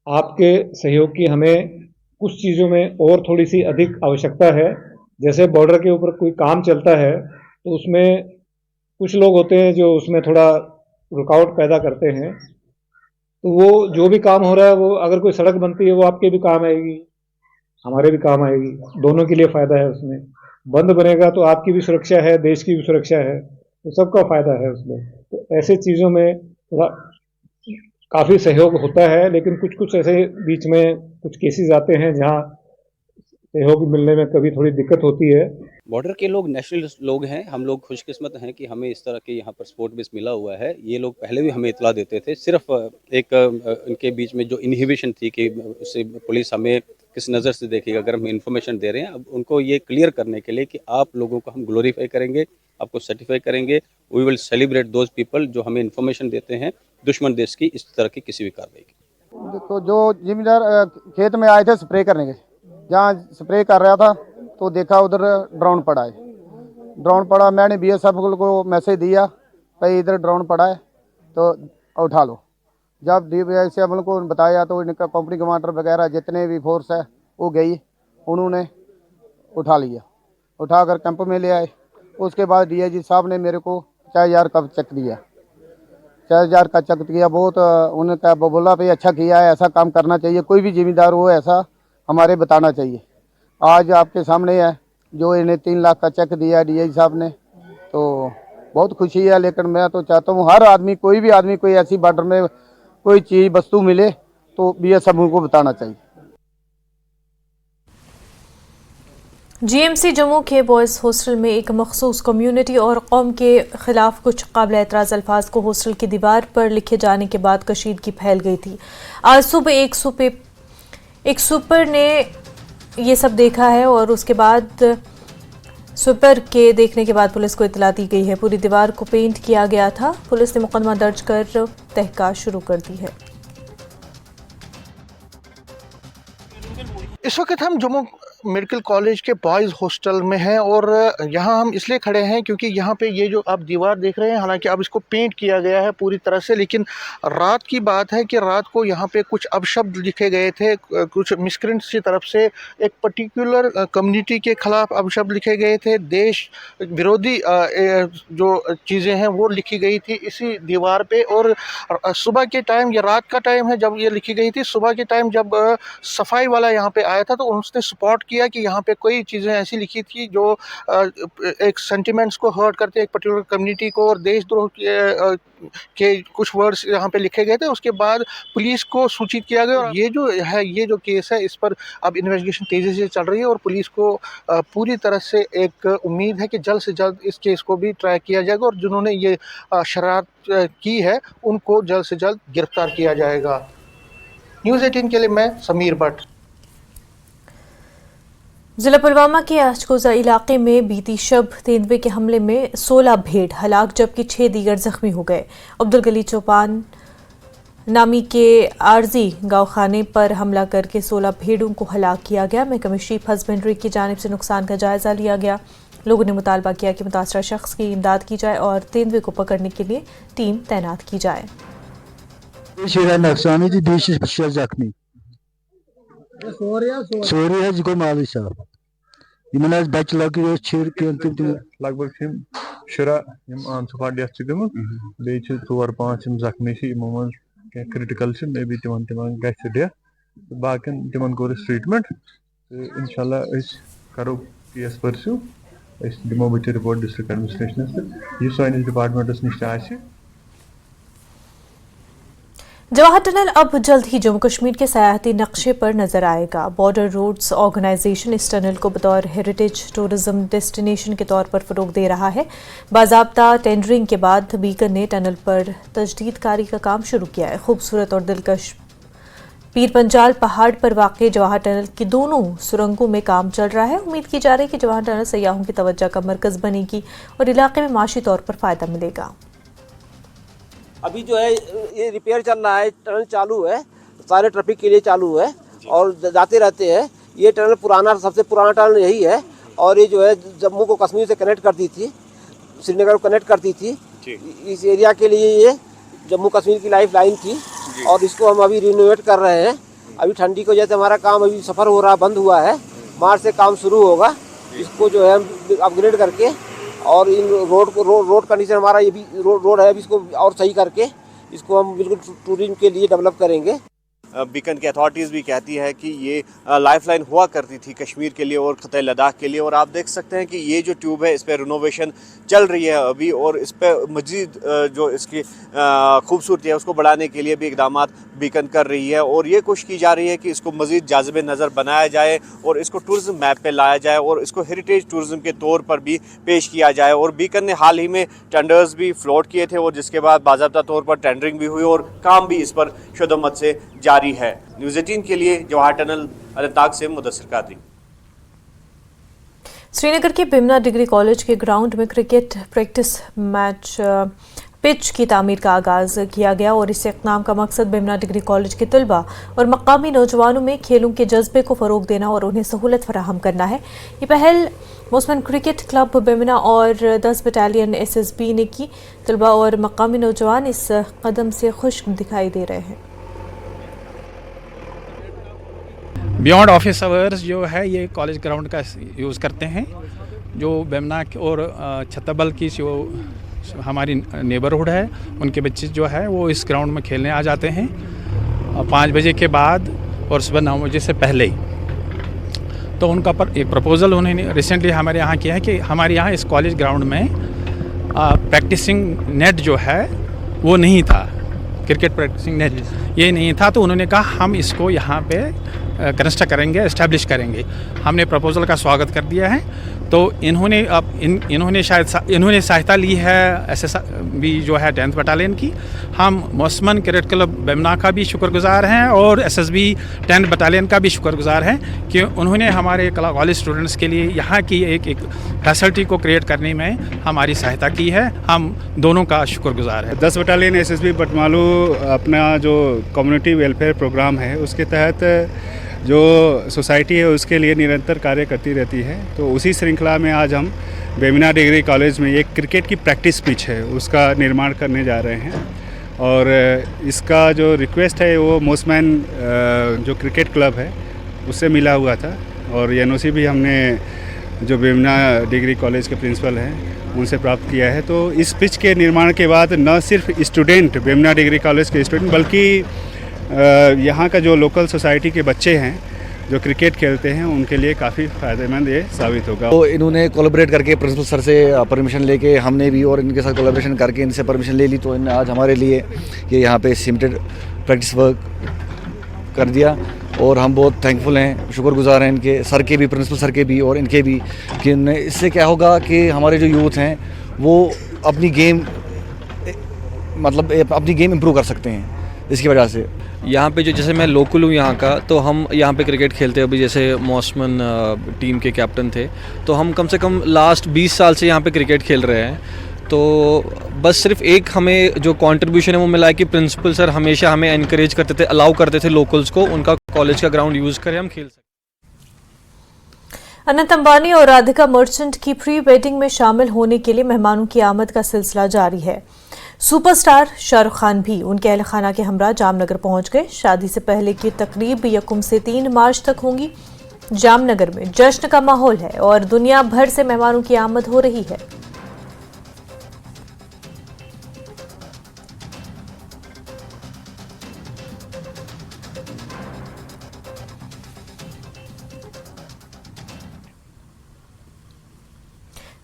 आपके सहयोग की हमें कुछ चीज़ों में और थोड़ी सी अधिक आवश्यकता है। जैसे बॉर्डर के ऊपर कोई काम चलता है तो उसमें कुछ लोग होते हैं जो उसमें थोड़ा रुकावट पैदा करते हैं, तो वो जो भी काम हो रहा है वो अगर कोई सड़क बनती है वो आपके भी काम आएगी, हमारे भी काम आएगी, दोनों के लिए फ़ायदा है। उसमें बंद बनेगा तो आपकी भी सुरक्षा है, देश की भी सुरक्षा है, तो सबका फ़ायदा है उसमें। तो ऐसे चीज़ों में थोड़ा काफ़ी सहयोग होता है, लेकिन कुछ कुछ ऐसे बीच में कुछ केसेस आते हैं जहाँ सहयोग मिलने में कभी थोड़ी दिक्कत होती है। बॉर्डर के लोग नेशनल लोग हैं, हम लोग खुशकिस्मत हैं कि हमें इस तरह के यहाँ पर सपोर्ट बेस मिला हुआ है। ये लोग पहले भी हमें इतला देते थे, सिर्फ एक इनके बीच में जो इनहिबिशन थी कि उससे पुलिस हमें किस नज़र से देखेगा अगर हम इन्फॉर्मेशन दे रहे हैं। अब उनको ये क्लियर करने के लिए कि आप लोगों को हम ग्लोरीफाई करेंगे, आपको सर्टिफाई करेंगे, we will celebrate those people जो हमें इन्फॉर्मेशन देते हैं दुश्मन देश की इस तरह की किसी भी कार्रवाई की। देखो, जो जिम्मेदार खेत में आए थे स्प्रे करने के, जहाँ स्प्रे कर रहा था तो देखा उधर ड्रोन पड़ा है। ड्रोन पड़ा, मैंने BSF को मैसेज दिया भाई इधर ड्रोन पड़ा है तो उठा लो। जब DSF को बताया तो इनका कंपनी कमांडर वगैरह जितने भी फोर्स है वो गई, उन्होंने उठा लिया, उठाकर कैंप में ले आए। उसके बाद DIG साहब ने मेरे को 4000 का चेक दिया, 4000 का चेक दिया। बहुत उन्होंने बोला भाई अच्छा किया है, ऐसा काम करना चाहिए, कोई भी जिम्मेदार हो ऐसा हमारे बताना चाहिए। आज आपके सामने है जो इन्हें 3 लाख का चेक दिया है DIG साहब ने, तो बहुत खुशी है। लेकिन मैं तो चाहता हूँ हर आदमी, कोई भी आदमी कोई ऐसी बॉर्डर में कोई चीज़ वस्तु मिले तो BSF को बताना चाहिए। GMC जम्मू के बॉयज़ हॉस्टल में एक मखसूस कम्युनिटी और कौम के खिलाफ कुछ काबिल एतराज़ अल्फाज को हॉस्टल की दीवार पर लिखे जाने के बाद कशीदगी फैल गई थी। आज सुबह एक सुपर ने ये सब देखा है और उसके बाद सुपर के देखने के बाद पुलिस को इतला दी गई है। पूरी दीवार को पेंट किया गया था। पुलिस ने मुकदमा दर्ज कर तहकीकात शुरू कर दी है। इस वक्त हम जम्मू मेडिकल कॉलेज के बॉयज़ हॉस्टल में हैं और यहाँ हम इसलिए खड़े हैं क्योंकि यहाँ पे ये जो आप दीवार देख रहे हैं, हालांकि अब इसको पेंट किया गया है पूरी तरह से, लेकिन रात की बात है कि रात को यहाँ पे कुछ अपशब्द लिखे गए थे, कुछ मिस्क्रेंट्स की तरफ से एक पर्टिकुलर कम्युनिटी के ख़िलाफ़ अपशब्द लिखे गए थे, देश विरोधी जो चीज़ें हैं वो लिखी गई थी इसी दीवार पे। और सुबह के टाइम, ये रात का टाइम है जब ये लिखी गई थी, सुबह के टाइम जब सफाई वाला यहाँ पे आया था तो उसने स्पॉट किया कि यहाँ पे कोई चीज़ें ऐसी लिखी थी जो एक सेंटिमेंट्स को हर्ट करते, एक पर्टिकुलर कम्युनिटी को, और देशद्रोह के कुछ वर्ड्स यहाँ पे लिखे गए थे। उसके बाद पुलिस को सूचित किया गया और ये जो केस है इस पर अब इन्वेस्टिगेशन तेज़ी से चल रही है और पुलिस को पूरी तरह से एक उम्मीद है कि जल्द से जल्द इस केस को भी ट्रैक किया जाएगा और जिन्होंने ये शरारत की है उनको जल्द से जल्द गिरफ्तार किया जाएगा। न्यूज़ 18 के लिए मैं समीर भट्ट। जिला पुलवामा के आशकोजा इलाके में बीती शब तेंदुए के हमले में 16 भेड़ हलाक जबकि 6 दीगर जख्मी हो गए। अब्दुल गली चौपान नामी के आरजी गाँव खाने पर हमला करके 16 भेड़ों को हलाक किया गया। महकमे चीफ हस्बेंड्री की जानिब से नुकसान का जायजा लिया गया। लोगों ने मुतालबा किया कि मुतासरा शख्स की इमदाद की जाए और तेंदुए को पकड़ने के लिए टीम तैनात की जाए। लगभग शुरा ऑन स्पॉट डेथ बे 4-5 जख्मी क्रिटिकल मे बी तिमन डेथ बाकी तिमन कोर ट्रीटमेंट इंशाल्लाह करो केस परस्यू दिमो बच्चे रिपोर्ट डिस्ट्रिक्ट एडमिनिस्ट्रेशन सानिस डिपार्टमेंटस निश आसि। जवाहर टनल अब जल्द ही जम्मू कश्मीर के सयाहती नक्शे पर नजर आएगा। बॉर्डर रोड्स ऑर्गेनाइजेशन इस टनल को बतौर हेरिटेज टूरिज्म डेस्टिनेशन के तौर पर फरोग दे रहा है। बाज़ाब्ता टेंडरिंग के बाद बीकर ने टनल पर तजदीद कारी का काम शुरू किया है। खूबसूरत और दिलकश पीर पंजाल पहाड़ पर वाक़ जवाहर टनल की दोनों सुरंगों में काम चल रहा है। उम्मीद की जा रही है कि जवाहर टनल सयाहों की तवज्जो का मरकज़ बनेगी और इलाके में माशी तौर पर फ़ायदा मिलेगा। अभी जो है ये रिपेयर चल रहा है, टनल चालू है, सारे ट्रैफिक के लिए चालू है और जाते रहते हैं। ये टनल पुराना, सबसे पुराना टनल यही है और ये जो है जम्मू को कश्मीर से कनेक्ट करती थी, श्रीनगर को कनेक्ट करती थी। इस एरिया के लिए ये जम्मू कश्मीर की लाइफ लाइन थी और इसको हम अभी रिनोवेट कर रहे हैं। अभी ठंडी को जैसे हमारा काम अभी सफ़र हो रहा, बंद हुआ है, मार्च से काम शुरू होगा। इसको जो है अपग्रेड करके और इन रोड कंडीशन हमारा ये भी रोड है, अभी इसको और सही करके इसको हम बिल्कुल टूरिज्म के लिए डेवलप करेंगे। बीकन की अथॉरिटीज़ भी कहती है कि ये लाइफलाइन हुआ करती थी कश्मीर के लिए और ख़त्े लद्दाख के लिए। और आप देख सकते हैं कि ये जो ट्यूब है इस पर रिनोवेशन चल रही है अभी, और इस पर मज़ीद जो इसकी खूबसूरती है उसको बढ़ाने के लिए भी इक़दाम बीकन कर रही है। और ये कोशिश की जा रही है कि इसको मज़ीद जाज़िब नज़र बनाया जाए और इसको टूरिज़म मैप पे लाया जाए और इसको हेरिटेज टूरिज़म के तौर पर भी पेश किया जाए। और बीकन ने हाल ही में टेंडर्स भी फ्लोट किए थे और जिसके बाद बाज़ाब्ता तौर पर टेंडरिंग भी हुई और काम भी इस पर शुद्धमत से जारी है। न्यूज़ 18 के लिए जवाहर टनल अनंतनाग से मुदस्सिर कादरी। श्रीनगर के बिमना डिग्री कॉलेज के ग्राउंड में क्रिकेट प्रैक्टिस मैच पिच की तामीर का आगाज़ किया गया और इस इक़दाम का मकसद बिमना डिग्री कॉलेज के तलबा और मकामी नौजवानों में खेलों के जज्बे को फ़रोग देना और उन्हें सहूलत फराहम करना है। ये पहल मोसमन क्रिकेट क्लब बिमना और 10 बटालियन SSB ने की। तलबा और मकामी नौजवान इस कदम से खुश दिखाई दे रहे हैं। बियॉन्ड ऑफिस आवर्स जो है ये कॉलेज ग्राउंड का यूज़ करते हैं। जो बिमना और छत्तबल की जो हमारी नेबरहुड है उनके बच्चे जो है वो इस ग्राउंड में खेलने आ जाते हैं 5 बजे के बाद और सुबह 9 बजे से पहले ही। तो उनका एक प्रपोज़ल उन्होंने रिसेंटली हमारे यहाँ किया है कि हमारे यहाँ इस कॉलेज ग्राउंड में प्रैक्टिसिंग नेट जो है वो नहीं था, क्रिकेट प्रैक्टिसिंग नेट ये नहीं था। तो उन्होंने कहा हम इसको यहाँ पे कंस्ट्रक्ट करेंगे, इस्टेब्लिश करेंगे। हमने प्रपोज़ल का स्वागत कर दिया है। तो इन्होंने अब इन्होंने सहायता ली है SSB जो है 10th बटालियन की। हम मोसमन क्रिकेट क्लब बिमना का भी शुक्रगुजार हैं और SSB 10th बटालियन का भी शुक्रगुजार हैं कि उन्होंने हमारे कॉलेज स्टूडेंट्स के लिए यहाँ की एक फैसिलिटी को क्रिएट करने में हमारी सहायता की है। हम दोनों का शुक्रगुजार है। 10 बटालियन SSB बटमालू अपना जो कम्युनिटी वेलफेयर प्रोग्राम है उसके तहत जो सोसाइटी है उसके लिए निरंतर कार्य करती रहती है। तो उसी श्रृंखला में आज हम बिमना डिग्री कॉलेज में एक क्रिकेट की प्रैक्टिस पिच है उसका निर्माण करने जा रहे हैं। और इसका जो रिक्वेस्ट है वो मोसमैन जो क्रिकेट क्लब है उससे मिला हुआ था और NOC भी हमने जो बिमना डिग्री कॉलेज के प्रिंसिपल हैं उनसे प्राप्त किया है। तो इस पिच के निर्माण के बाद न सिर्फ स्टूडेंट बिमना डिग्री कॉलेज के स्टूडेंट बल्कि यहाँ का जो लोकल सोसाइटी के बच्चे हैं जो क्रिकेट खेलते हैं उनके लिए काफ़ी फ़ायदेमंद ये साबित होगा। तो इन्होंने कोलैबोरेट करके प्रिंसिपल सर से परमिशन लेके हमने भी और इनके साथ कोलैबोरेशन करके इनसे परमिशन ले ली। तो इन्होंने आज हमारे लिए ये यहाँ पे सिमटेड प्रैक्टिस वर्क कर दिया और हम बहुत थैंकफुल हैं, शुक्रगुजार हैं इनके सर के भी, प्रिंसिपल सर के भी और इनके भी कि इससे क्या होगा कि हमारे जो यूथ हैं वो अपनी गेम इम्प्रूव कर सकते हैं इसकी वजह से। यहाँ पे जो जैसे मैं लोकल हूँ यहाँ का, तो हम यहाँ पे क्रिकेट खेलते हैं। अभी जैसे मौसमन टीम के कैप्टन थे तो हम कम से कम लास्ट 20 साल से यहाँ पे क्रिकेट खेल रहे हैं। तो बस सिर्फ एक हमें जो कंट्रीब्यूशन है वो मिला है कि प्रिंसिपल सर हमेशा हमें एनकरेज करते थे, अलाउ करते थे लोकल्स को उनका कॉलेज का ग्राउंड यूज़ करें, हम खेल सकें। अनंत अंबानी और राधिका मर्चेंट की प्री वेडिंग में शामिल होने के लिए मेहमानों की आमद का सिलसिला जारी है। सुपरस्टार शाहरुख खान भी उनके अहल खाना के हमरा जामनगर पहुंच गए। शादी से पहले की तकरीब 1 से 3 मार्च तक होंगी। जामनगर में जश्न का माहौल है और दुनिया भर से मेहमानों की आमद हो रही है।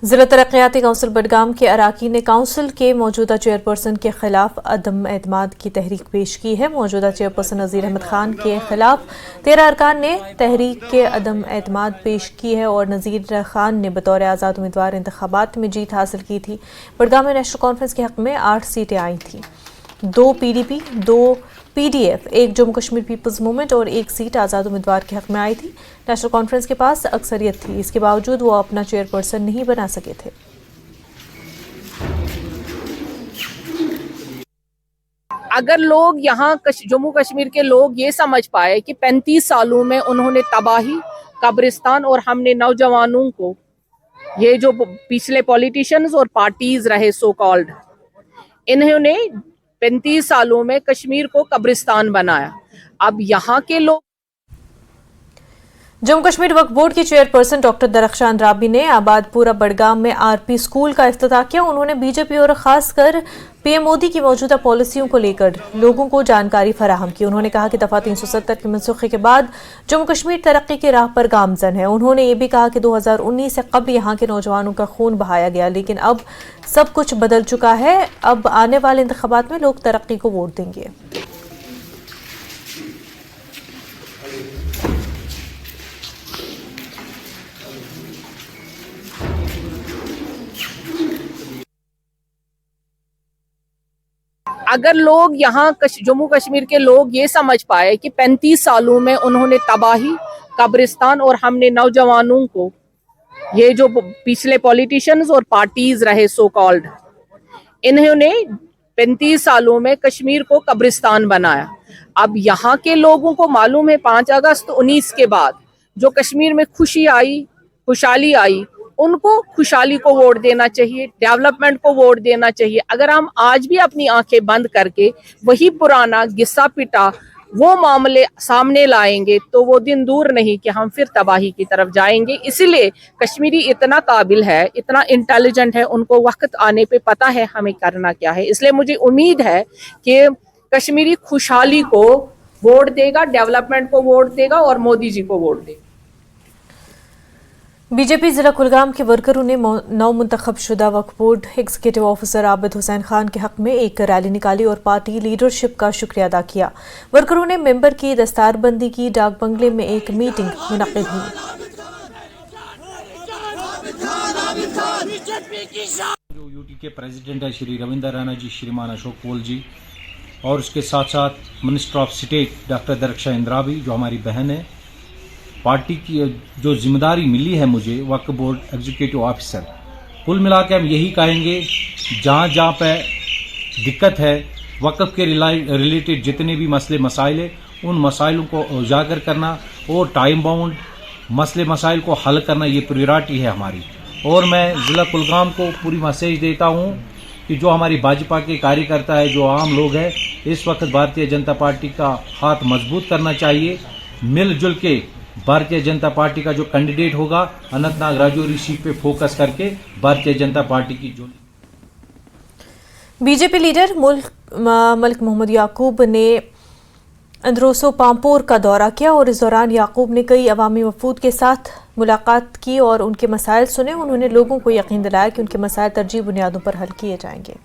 जिला तरक्याती काउंसिल बडगाम के अराकीन ने काउंसिल के मौजूदा चेयरपर्सन के खिलाफ अदम एतमाद की तहरीक पेश की है। मौजूदा चेयरपर्सन नज़ीर अहमद खान के खिलाफ 13 अरकान ने तहरीक के अदम एतमाद पेश की है और नज़ीर खान ने बतौर आज़ाद उम्मीदवार इंतखाबात में जीत हासिल की थी। बडगाम में नेशनल कॉन्फ्रेंस के हक में 8 सीटें आई थीं। 2 PDP, 2 PDF, 1 Jammu Kashmir people's movement और 1 सीट आज़ाद उम्मीदवार के हक में आई थी। नेशनल कॉन्फ्रेंस के पास अक्सरियत थी, इसके बावजूद वो अपना चेयरपर्सन नहीं बना सके थे। अगर लोग यहाँ जम्मू कश्मीर के लोग ये समझ पाए कि 35 सालों में उन्होंने तबाही, कब्रिस्तान और हमने नौजवानों को, ये जो पिछले पॉलिटिशियंस और पार्टीज रहे सो कॉल्ड, इन्होंने 35 सालों में कश्मीर को कब्रिस्तान बनाया। अब यहाँ के लोग जम्मू कश्मीर वक्फ बोर्ड की चेयरपर्सन डॉक्टर दरख्शान राबी ने आबादपुरा बड़गाम में आरपी स्कूल का इफ्तिताह किया। उन्होंने बीजेपी और खासकर पीएम मोदी की मौजूदा पॉलिसियों को लेकर लोगों को जानकारी फराहम की। उन्होंने कहा कि दफा 370 की मनसूखी के बाद जम्मू कश्मीर तरक्की की राह पर गामजन है। उन्होंने ये भी कहा कि 2019 से कबल यहाँ के नौजवानों का खून बहाया गया, लेकिन अब सब कुछ बदल चुका है। अब आने वाले इंतखाबात में लोग तरक्की को वोट देंगे। अगर लोग यहाँ जम्मू कश्मीर के लोग ये समझ पाए कि 35 सालों में उन्होंने तबाही, कब्रिस्तान और हमने नौजवानों को, ये जो पिछले पॉलिटिशियंस और पार्टीज रहे सो कॉल्ड, इन्होंने 35 सालों में कश्मीर को कब्रिस्तान बनाया। अब यहाँ के लोगों को मालूम है 5 अगस्त 19 के बाद जो कश्मीर में खुशी आई, खुशहाली आई, उनको खुशहाली को वोट देना चाहिए, डेवलपमेंट को वोट देना चाहिए। अगर हम आज भी अपनी आंखें बंद करके वही पुराना घिसा पिटा वो मामले सामने लाएंगे तो वो दिन दूर नहीं कि हम फिर तबाही की तरफ जाएंगे। इसीलिए कश्मीरी इतना काबिल है, इतना इंटेलिजेंट है, उनको वक्त आने पे पता है हमें करना क्या है। इसलिए मुझे उम्मीद है कि कश्मीरी खुशहाली को वोट देगा, डेवलपमेंट को वोट देगा और मोदी जी को वोट देगा। बीजेपी जिला कुलगाम के वर्करों ने नौ मुंतखब शुदा Waqf board executive officer Abid Hussain Khan के हक में एक रैली निकाली और पार्टी लीडरशिप का शुक्रिया अदा किया। वर्करों ने मेंबर की दस्तारबंदी की। डाक बंगले में एक मीटिंग मुनक्किद हुई। जो यूटी के प्रेसिडेंट है श्री रविंदर राणा जी, श्रीमान अशोक पोल जी, और उसके साथ साथ minister of state doctor Darakhshan राबी जो हमारी बहन है। पार्टी की जो जिम्मेदारी मिली है मुझे वक्फ बोर्ड एग्जीक्यूटिव ऑफिसर, कुल मिला के हम यही कहेंगे जहाँ जहाँ पे दिक्कत है वक्फ के रिलेटेड जितने भी मसले मसाइल है उन मसाइलों को उजागर करना और टाइम बाउंड मसले मसाइल को हल करना, ये प्रायोरिटी है हमारी। और मैं ज़िला कुलगाम को पूरी मैसेज देता हूँ कि जो हमारी भाजपा के कार्यकर्ता है, जो आम लोग हैं, इस वक्त भारतीय जनता पार्टी का हाथ मजबूत करना चाहिए। मिलजुल के भारतीय जनता पार्टी का जो कैंडिडेट होगा अनंतनाग राजौरी सीट पे फोकस करके भारतीय जनता पार्टी की जो बीजेपी लीडर मलिक मोहम्मद याकूब ने अंदरोसो पामपोर का दौरा किया और इस दौरान याकूब ने कई अवामी वफूद के साथ मुलाकात की और उनके मसाइल सुने। उन्होंने लोगों को यकीन दिलाया कि उनके मसाइल तरजीह बुनियादों पर हल किए जाएंगे।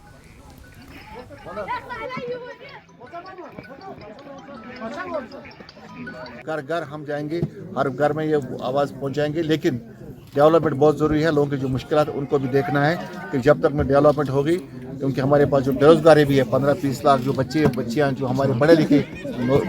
घर घर हम जाएंगे, हर घर में ये आवाज़ पहुंचाएंगे, लेकिन डेवलपमेंट बहुत ज़रूरी है। लोगों की जो मुश्किलात उनको भी देखना है कि जब तक में डेवलपमेंट होगी, क्योंकि हमारे पास जो बेरोज़गारी भी है 15-20 लाख जो बच्चियाँ जो हमारे पढ़े लिखे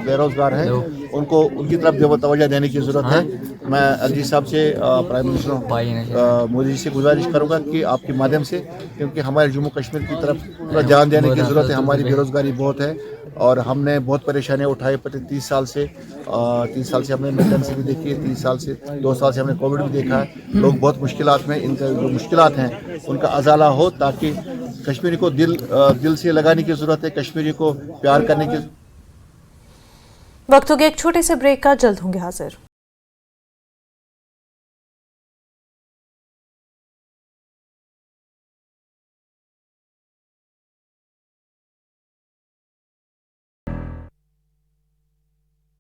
बेरोज़गार हैं उनको उनकी तरफ तवज्जो देने की ज़रूरत है। मैं अली साहब से प्राइम मिनिस्टर मोदी जी से गुजारिश करूँगा कि आपके माध्यम से, क्योंकि हमारे जम्मू कश्मीर की तरफ थोड़ा ध्यान देने की ज़रूरत है। हमारी बेरोज़गारी बहुत है और हमने बहुत परेशानियाँ उठाई 30 साल से। 30 साल से हमने मिलिटेंसी भी देखी है, 30 साल से 2 साल से हमने कोविड भी देखा है। लोग बहुत मुश्किलात में, इनका जो मुश्किलात हैं उनका अजाला हो, ताकि कश्मीरी को दिल से लगाने की ज़रूरत है, कश्मीरी को प्यार करने की। वक्त हो गया एक छोटे से ब्रेक का, जल्द होंगे हाजिर।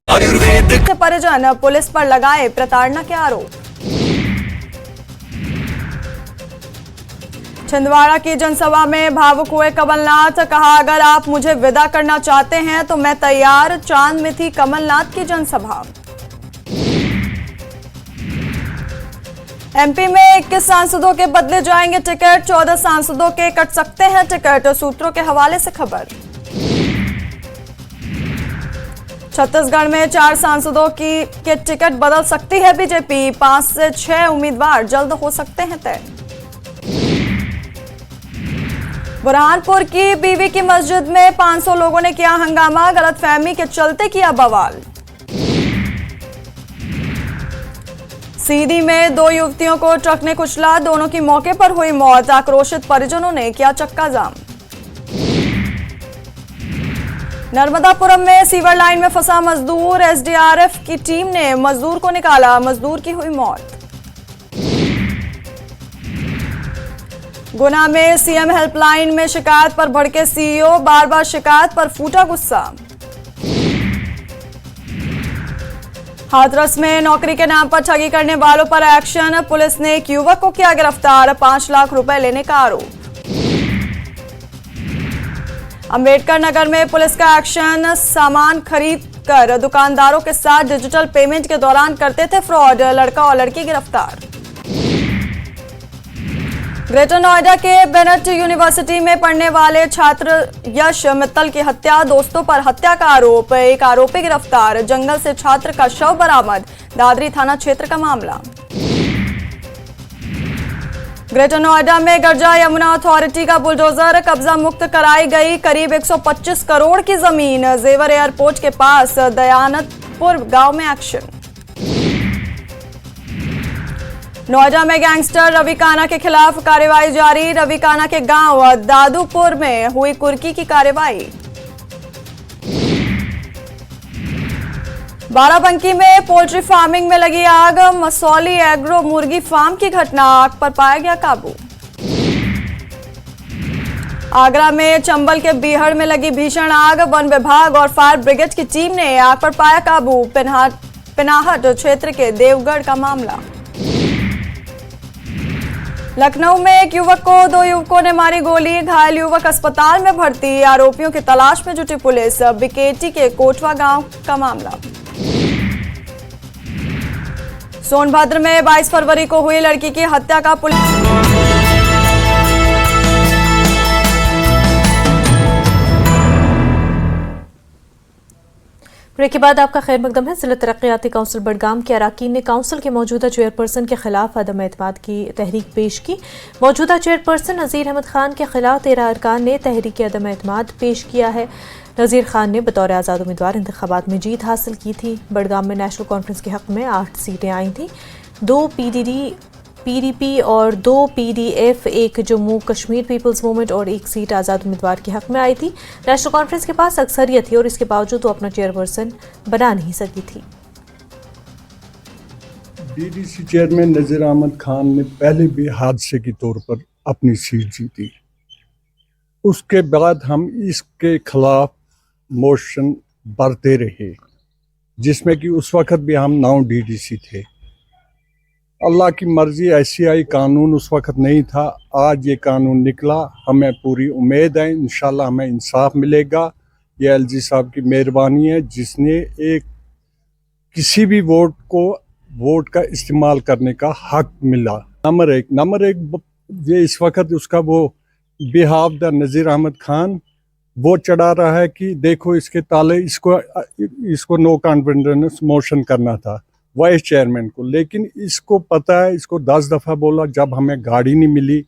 आयुर्वेद परिजन पुलिस पर लगाए प्रताड़ना के आरोप। छिंदवाड़ा की जनसभा में भावुक हुए कमलनाथ, कहा अगर आप मुझे विदा करना चाहते हैं तो मैं तैयार। चांद में थी कमलनाथ की जनसभा। एमपी में 21 सांसदों के बदले जाएंगे टिकट, 14 सांसदों के कट सकते हैं टिकट, सूत्रों के हवाले से खबर। छत्तीसगढ़ में 4 सांसदों के टिकट बदल सकती है बीजेपी, 5 से 6 उम्मीदवार जल्द हो सकते हैं तय। बुरहानपुर की बीवी की मस्जिद में 500 लोगों ने किया हंगामा, गलतफहमी के चलते किया बवाल। सीधी में 2 युवतियों को ट्रक ने कुचला, दोनों की मौके पर हुई मौत, आक्रोशित परिजनों ने किया चक्का जाम। नर्मदापुरम में सीवर लाइन में फंसा मजदूर, एसडीआरएफ की टीम ने मजदूर को निकाला, मजदूर की हुई मौत। गुना में सीएम हेल्पलाइन में शिकायत पर भड़के सीईओ, बार बार शिकायत पर फूटा गुस्सा। हाथरस में नौकरी के नाम पर ठगी करने वालों पर एक्शन, पुलिस ने एक युवक को किया गिरफ्तार, 5 लाख रुपए लेने का आरोप। अंबेडकर नगर में पुलिस का एक्शन, सामान खरीद कर दुकानदारों के साथ डिजिटल पेमेंट के दौरान करते थे फ्रॉड, लड़का और लड़की गिरफ्तार। ग्रेटर नोएडा के बेनेट यूनिवर्सिटी में पढ़ने वाले छात्र यश मित्तल की हत्या, दोस्तों पर हत्या का आरोप, एक आरोपी गिरफ्तार, जंगल से छात्र का शव बरामद, दादरी थाना क्षेत्र का मामला। ग्रेटर नोएडा में गर्जा यमुना अथॉरिटी का बुलडोजर, कब्जा मुक्त कराई गई करीब 125 करोड़ की जमीन, जेवर एयरपोर्ट के पास दयानतपुर गांव में एक्शन। नोएडा में गैंगस्टर रवि काना के खिलाफ कार्रवाई जारी, रवि काना के गांव दादूपुर में हुई कुर्की की कार्रवाई। बाराबंकी में पोल्ट्री फार्मिंग में लगी आग, मसौली एग्रो मुर्गी फार्म की घटना, आग पर पाया गया काबू। आगरा में चंबल के बीहड़ में लगी भीषण आग, वन विभाग और फायर ब्रिगेड की टीम ने आग पर पाया काबू, पिनाहट क्षेत्र के देवगढ़ का मामला। लखनऊ में एक युवक को 2 युवकों ने मारी गोली, घायल युवक अस्पताल में भर्ती, आरोपियों की तलाश में जुटी पुलिस, बिकेटी के कोटवा गांव का मामला। सोनभद्र में 22 फरवरी को हुई लड़की की हत्या का पुलिस। ब्रेक के बाद आपका खैर मकदम है। जिला तरक्याती काउंसिल बडगाम के अराकीन ने काउंसिल के मौजूदा चेयरपर्सन के खिलाफ अदम एतमाद की तहरीक पेश की। मौजूदा चेयरपर्सन नज़ीर अहमद खान के खिलाफ 13 अरकान ने तहरीक अदम एतमाद पेश किया है। नज़ीर खान ने बतौर आज़ाद उम्मीदवार इंतखाबात में जीत हासिल की थी। बडगाम में नेशनल कॉन्फ्रेंस के हक में 8 सीटें आई थीं, 2 PDP और 2 PDF, 1 Jammu Kashmir people's movement और 1 सीट आज़ाद उम्मीदवार के हक में आई थी। नेशनल कॉन्फ्रेंस के पास अक्सरियत थी और इसके बावजूद वो अपना चेयरपर्सन बना नहीं सकी थी। DDC चेयरमैन नज़ीर अहमद खान ने पहले भी हादसे के तौर पर अपनी सीट जीती। उसके बाद हम इसके खिलाफ मोशन भरते रहे, जिसमें कि उस वक्त भी हम 9 DDC थे। अल्लाह की मर्जी ऐसी आई, कानून उस वक्त नहीं था, आज ये कानून निकला। हमें पूरी उम्मीद है इंशाल्लाह हमें इंसाफ मिलेगा। ये LG साहब की मेहरबानी है जिसने एक किसी भी वोट का इस्तेमाल करने का हक मिला। नंबर एक ये इस वक्त उसका वो बिहाफ द नज़ीर अहमद खान वो चढ़ा रहा है कि देखो इसके ताले, इसको नो कॉन्फिडेंस मोशन करना था वाइस चेयरमैन को, लेकिन इसको पता है, इसको 10 दफ़ा बोला जब हमें गाड़ी नहीं मिली।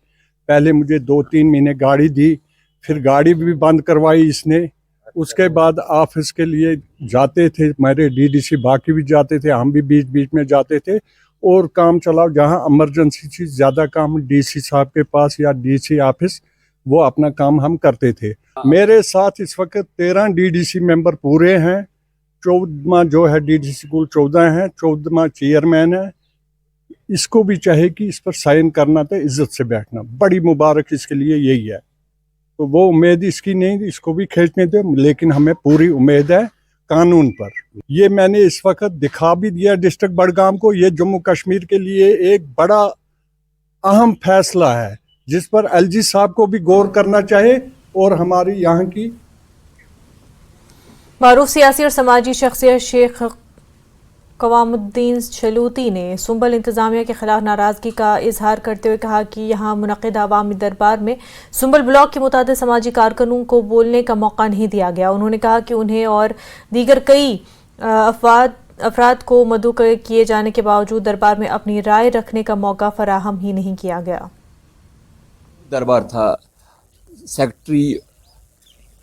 पहले मुझे 2-3 महीने गाड़ी दी, फिर गाड़ी भी बंद करवाई इसने। उसके बाद ऑफिस के लिए जाते थे, मेरे DDC बाकी भी जाते थे, हम भी बीच बीच में जाते थे और काम चलाओ। जहाँ इमरजेंसी चीज़ ज़्यादा काम DC साहब के पास या DC ऑफिस, वो अपना काम हम करते थे। मेरे साथ इस वक्त 13 DDC मेंबर पूरे हैं, 14वां जो है DDC कुल 14 हैं, 14वां चेयरमैन है। इसको भी चाहे कि इस पर साइन करना था, इज्जत से बैठना, बड़ी मुबारक इसके लिए यही है। तो वो उम्मीद इसकी नहीं, इसको भी खींचने थे, लेकिन हमें पूरी उम्मीद है कानून पर। ये मैंने इस वक्त दिखा भी दिया डिस्ट्रिक्ट बडगाम को। ये जम्मू कश्मीर के लिए एक बड़ा अहम फैसला है जिस पर LG साहब को भी गौर करना चाहिए और हमारी यहाँ की मारूफ सियासी और समाजी शख्सियत शेख कवामुद्दीन छलूती ने सुंबल इंतजामिया के खिलाफ नाराजगी का इजहार करते हुए कहा कि यहाँ मुनक़िदा अवामी दरबार में सुंबल ब्लॉक के मुताबिक समाजी कारकुनों को बोलने का मौका नहीं दिया गया। उन्होंने कहा कि उन्हें और दीगर कई अफराद को मदऊ किए जाने के बावजूद दरबार में अपनी राय रखने का मौका फराहम ही नहीं किया गया। दरबार था, सेक्रेटरी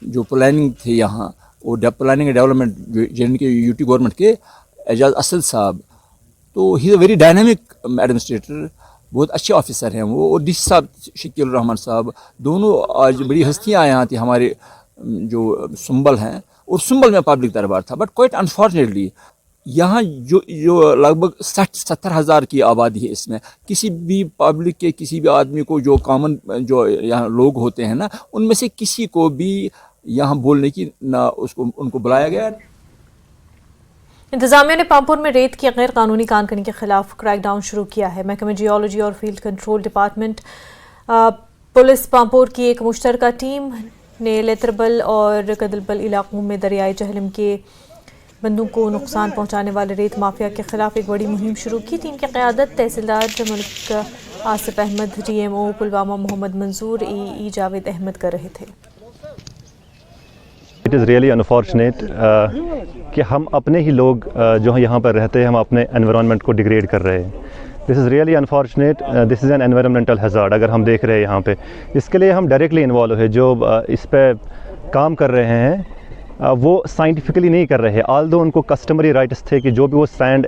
जो प्लानिंग थे यहाँ, वो प्लानिंग डेवलपमेंट के UT गवर्नमेंट के एजाज असद साहब, तो he is a very dynamic administrator, बहुत अच्छे ऑफिसर हैं वो। और DC साहब शकील रहमान साहब, दोनों आज बड़ी हस्तियाँ यहाँ थी हमारे जो सुंबल हैं, और सुंबल में पब्लिक दरबार था। बट क्वाइट अनफॉर्चुनेटली यहाँ जो लगभग 60-70 हज़ार की आबादी है, इसमें किसी भी पब्लिक के किसी भी आदमी को, जो कॉमन जो यहाँ लोग होते हैं ना, उनमें से किसी को भी यहाँ बोलने की ना उनको बुलाया गया। इंतजामिया ने पामपुर में रेत की गैर कानूनी कानकनी के खिलाफ क्रैकडाउन शुरू किया है। महकमे जियोलॉजी और field control department, police Pampore की एक मुश्तरका टीम ने लेतरबल और कदलबल इलाकों में दरियाई जहलम के बंदों को नुकसान पहुंचाने वाले रेत माफिया के खिलाफ एक बड़ी मुहिम शुरू की। टीम की क़यादत तहसीलदार मलिक आसिफ अहमद, DMO पुलवामा मोहम्मद मंजूर, EE जावेद अहमद कर रहे थे। इट इज़ रियली अनफॉर्चुनेट कि हम अपने ही लोग जो यहाँ पर रहते हैं, हम अपने एनवायरनमेंट को डिग्रेड कर रहे हैं। This is really unfortunate, this is an environmental hazard. अगर हम देख रहे हैं यहाँ पे, इसके लिए हम डायरेक्टली इन्वॉल्व है। जो इस पे काम कर रहे हैं वो साइंटिफिकली नहीं कर रहे हैं। ऑल्दो उनको कस्टमरी राइट्स थे कि जो भी वो सैंड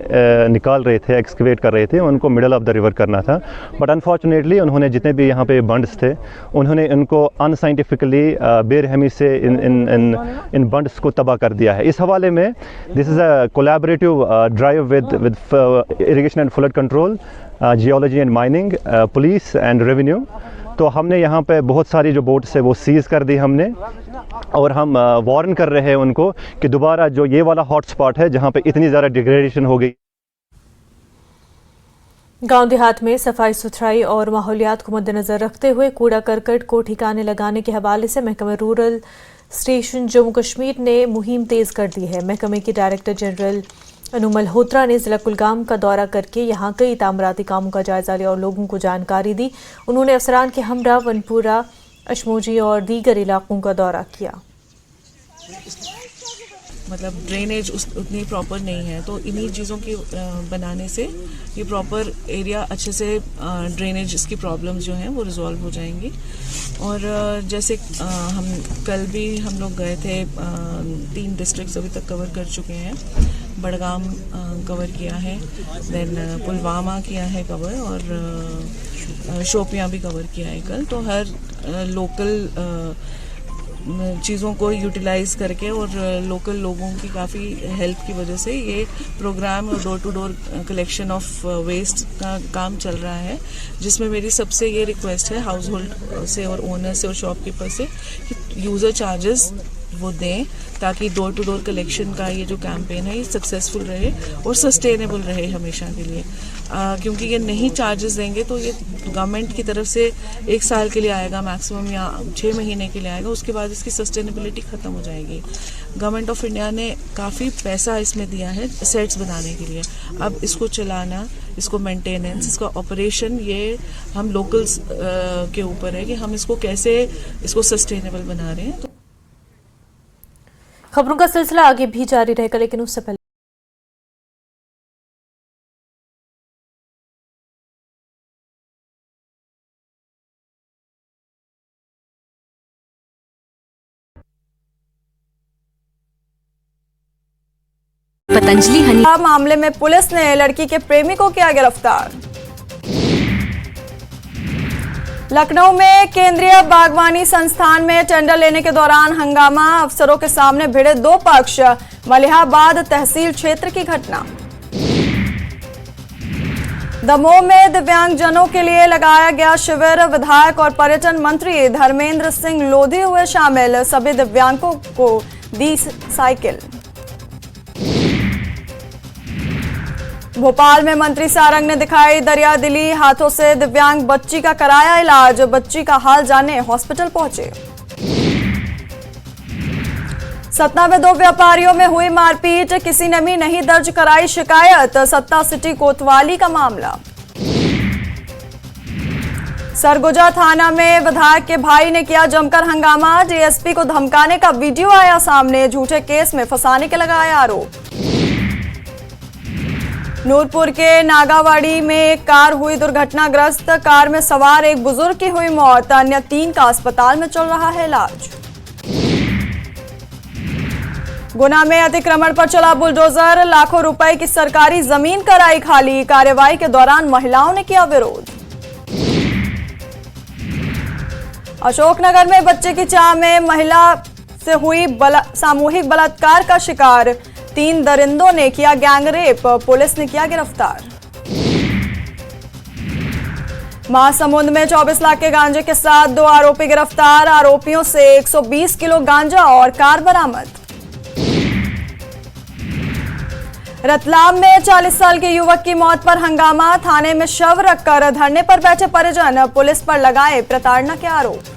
निकाल रहे थे, एक्सकवेट कर रहे थे, उनको मिडल ऑफ द रिवर करना था। बट अनफॉर्चुनेटली उन्होंने जितने भी यहाँ पे बंड्स थे, उन्होंने इनको अनसाइंटिफिकली बेरहमी से इन बंड्स को तबाह कर दिया है। इस हवाले में this is a collaborative drive with irrigation and flood control, geology and mining, police and revenue. तो हमने यहाँ पे बहुत सारी जो बोट्स है वो सीज़ कर दी हमने, और हम वार्न कर रहे हैं उनको कि दोबारा जो ये वाला हॉटस्पॉट है जहाँ पे इतनी ज़्यादा डिग्रेडेशन हो गई। गांव देहात में सफाई सुथराई और माहौलियात को मद्देनजर रखते हुए कूड़ा करकट को ठिकाने लगाने के हवाले से महकमे रूरल स्टेशन जम्मू कश्मीर ने मुहिम तेज़ कर दी है। महकमे की डायरेक्टर जनरल अनु मल्होत्रा ने ज़िला कुलगाम का दौरा करके यहाँ कई तामीराती कामों का जायजा लिया और लोगों को जानकारी दी। उन्होंने अफसरान के हमरा, वनपुरा, अशमोजी और दीगर इलाकों का दौरा किया। मतलब ड्रेनेज उतनी प्रॉपर नहीं है, तो इन्हीं चीज़ों की बनाने से ये प्रॉपर एरिया अच्छे से ड्रेनेज की प्रॉब्लम्स जो हैं वो रिजॉल्व हो जाएंगी। और जैसे हम कल भी हम लोग गए थे, 3 डिस्ट्रिक्ट्स अभी तक कवर कर चुके हैं। बड़गाम कवर किया है, देन पुलवामा किया है कवर, और शोपियां भी कवर किया है कल। तो हर लोकल चीज़ों को यूटिलाइज करके और लोकल लोगों की काफ़ी हेल्प की वजह से ये programme door to door collection of waste का काम चल रहा है, जिसमें मेरी सबसे ये रिक्वेस्ट है हाउस होल्ड से और ओनर से और शॉपकीपर से कि यूज़र चार्जेस वो दें, ताकि डोर टू डोर कलेक्शन का ये जो कैंपेन है ये सक्सेसफुल रहे और सस्टेनेबल रहे हमेशा के लिए। क्योंकि ये नहीं चार्जेस देंगे तो ये गवर्नमेंट की तरफ से 1 साल के लिए आएगा मैक्सिमम, या 6 महीने के लिए आएगा, उसके बाद इसकी सस्टेनेबिलिटी ख़त्म हो जाएगी। गवर्नमेंट ऑफ इंडिया ने काफ़ी पैसा इसमें दिया है सेट्स बनाने के लिए। अब इसको चलाना, इसको मेंटेनेंस, इसका ऑपरेशन, ये हम लोकल्स के ऊपर है कि हम इसको कैसे इसको सस्टेनेबल बना रहे हैं। खबरों का सिलसिला आगे भी जारी रहेगा, लेकिन उससे पहले पतंजलि हनी मामले में पुलिस ने लड़की के प्रेमी को किया गिरफ्तार। लखनऊ में केंद्रीय बागवानी संस्थान में टेंडर लेने के दौरान हंगामा, अफसरों के सामने भिड़े 2 पक्ष। मलिहाबाद तहसील क्षेत्र की घटना। दमोह में दिव्यांगजनों के लिए लगाया गया शिविर, विधायक और पर्यटन मंत्री धर्मेंद्र सिंह लोधी हुए शामिल, सभी दिव्यांगों को दी साइकिल। भोपाल में मंत्री सारंग ने दिखाई दरिया दिली, हाथों से दिव्यांग बच्ची का कराया इलाज, बच्ची का हाल जानने हॉस्पिटल पहुंचे। सतना में 2 व्यापारियों में हुई मारपीट, किसी ने भी नहीं दर्ज कराई शिकायत, सत्ता सिटी कोतवाली का मामला। सरगुजा थाना में विधायक के भाई ने किया जमकर हंगामा, डीएसपी को धमकाने का वीडियो आया सामने, झूठे केस में फंसाने के लगाया आरोप। नूरपुर के नागावाड़ी में एक कार हुई दुर्घटनाग्रस्त, कार में सवार एक बुजुर्ग की हुई मौत, अन्य 3 का अस्पताल में चल रहा है इलाज। गुना में अतिक्रमण पर चला बुलडोजर, लाखों रुपए की सरकारी जमीन कराई खाली, कार्रवाई के दौरान महिलाओं ने किया विरोध। अशोकनगर में बच्चे की चाह में महिला से हुई सामूहिक बलात्कार का शिकार 3 दरिंदों ने किया गैंगरेप, पुलिस ने किया गिरफ्तार। महासमुंद में 24 लाख के गांजे के साथ 2 आरोपी गिरफ्तार, आरोपियों से 120 किलो गांजा और कार बरामद। रतलाम में 40 साल के युवक की मौत पर हंगामा, थाने में शव रखकर धरने पर बैठे परिजन, पुलिस पर लगाए प्रताड़ना के आरोप।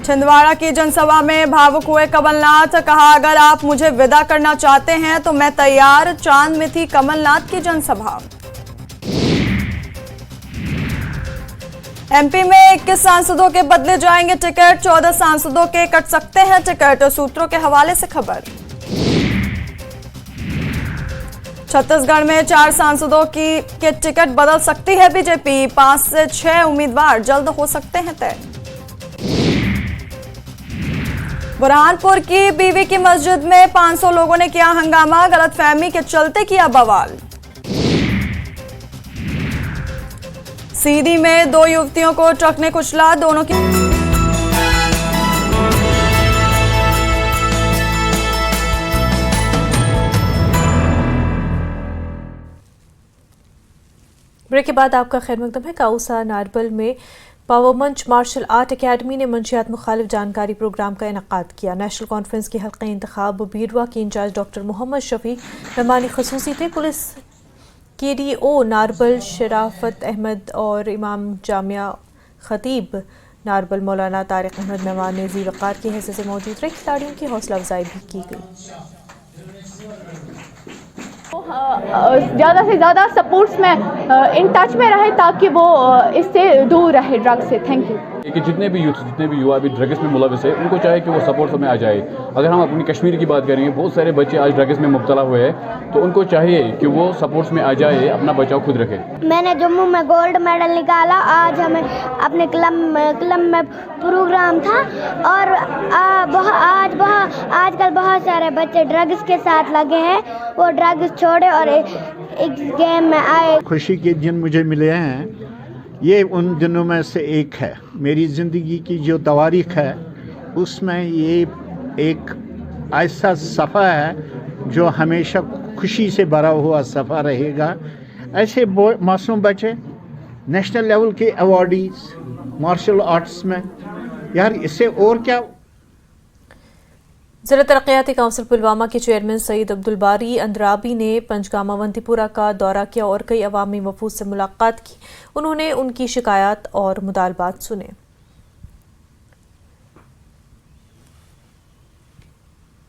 छिंदवाड़ा की जनसभा में भावुक हुए कमलनाथ, कहा अगर आप मुझे विदा करना चाहते हैं तो मैं तैयार, चांद में थी कमलनाथ की जनसभा। एमपी में 21 सांसदों के बदले जाएंगे टिकट, 14 सांसदों के कट सकते हैं टिकट, सूत्रों के हवाले से खबर। छत्तीसगढ़ में 4 सांसदों के टिकट बदल सकती है बीजेपी, 5 से 6 उम्मीदवार जल्द हो सकते हैं तय। बुरहानपुर की बीवी की मस्जिद में 500 लोगों ने किया हंगामा, गलतफहमी के चलते किया बवाल। सीधी में 2 युवतियों को ट्रक ने कुचला, दोनों की ब्रेक के बाद आपका खैर मकदम है। काउसा नारबल में पावर मंच मार्शल आर्ट एकेडमी ने मंशियात मुखालिफ जानकारी प्रोग्राम का इनेकाद किया। नेशनल कॉन्फ्रेंस के हल्क़े इंतखाब बीरवा की इंचार्ज डॉक्टर मोहम्मद शफी मेहमान खसूसी थे। पुलिस KDO नारबल शराफत अहमद और इमाम जामिया खतीब नारबल मौलाना तारिक अहमद मेहमान नेज़ी वक़ार की हैसियत से मौजूद रहे। खिलाड़ियों की हौसला अफजाई भी की गई। ज़्यादा से ज़्यादा सपोर्ट्स में इन टच में रहे ताकि वो इससे दूर रहे ड्रग से। Thank you. कि जितने भी युवा अभी ड्रग्स में मुलविस है उनको चाहे कि वो सपोर्ट्स में आ जाए। अगर हम अपनी कश्मीर की बात करेंगे, बहुत सारे बच्चे आज ड्रग्स में मुब्तला हुए हैं, तो उनको चाहिए कि वो सपोर्ट्स में आ जाए, अपना बचाव खुद रखे। मैंने जम्मू में गोल्ड मेडल निकाला। आज हमें अपने क्लब में प्रोग्राम था और आजकल बहुत सारे बच्चे ड्रग्स के साथ लगे हैं, वो ड्रग्स छोड़े और एक गेम में आए। खुशी के दिन मुझे मिले हैं, ये उन दिनों में से एक है। मेरी ज़िंदगी की जो तवारीख है उसमें ये एक ऐसा सफ़ा है जो हमेशा खुशी से भरा हुआ सफ़ा रहेगा। ऐसे मासूम बच्चे नेशनल लेवल के अवार्डीज मार्शल आर्ट्स में, यार इससे और क्या। ज़िला तरक्याती काउंसिल पुलवामा के चेयरमैन सईद अब्दुल बारी अंद्राबी ने पंजगामा अवंतीपुरा का दौरा किया और कई अवामी वफूद से मुलाकात की। उन्होंने उनकी शिकायत और मुतालबात सुने।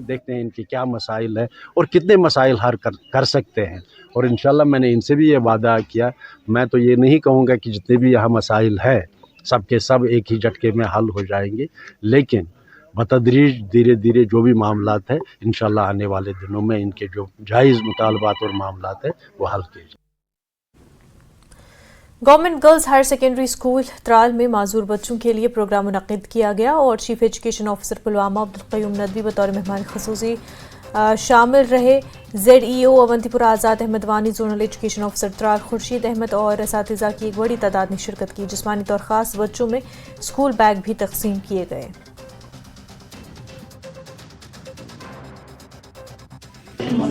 देखते हैं इनके क्या मसाइल है और कितने मसाइल हल कर सकते हैं, और इंशाल्लाह मैंने इनसे भी ये वादा किया। मैं तो ये नहीं कहूँगा कि जितने भी यहाँ मसाइल है सब के सब एक ही झटके में हल हो जाएंगे, लेकिन बतदरीज धीरे धीरे जो भी मामलात है इंशाल्लाह आने वाले दिनों में इनके जो जायज़ मुतालबात और मामलात है वो हल किए जाए। Government girls higher secondary school Tral में माजूर बच्चों के लिए प्रोग्राम मुनक़िद किया गया और chief education officer Pulwama Abdul Qayyum Nadvi बतौर मेहमान ख़ुसूसी शामिल रहे। ZEO Awantipora Azad Ahmad Wani, zonal education officer Tral Khursheed Ahmad और असातिज़ा की एक बड़ी तादाद ने शिरकत की। जिस्मानी तौर ख़ास बच्चों में स्कूल बैग भी तकसीम किए गए।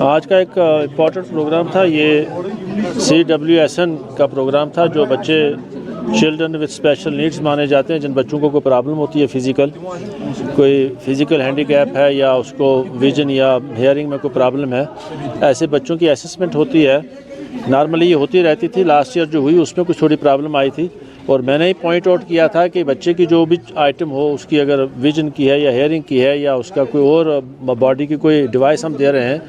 आज का एक इम्पॉर्टेंट प्रोग्राम था, ये CWSN का प्रोग्राम था। जो बच्चे चिल्ड्रन विद स्पेशल नीड्स माने जाते हैं, जिन बच्चों को कोई प्रॉब्लम होती है फिज़िकल, कोई फिज़िकल हैंडीकैप है या उसको विजन या हेयरिंग में कोई प्रॉब्लम है, ऐसे बच्चों की असेसमेंट होती है। नॉर्मली ये होती रहती थी, लास्ट ईयर जो हुई उसमें कुछ थोड़ी प्रॉब्लम आई थी और मैंने ही पॉइंट आउट किया था कि बच्चे की जो भी आइटम हो, उसकी अगर विजन की है या हेयरिंग की है या उसका कोई और बॉडी की कोई डिवाइस हम दे रहे हैं,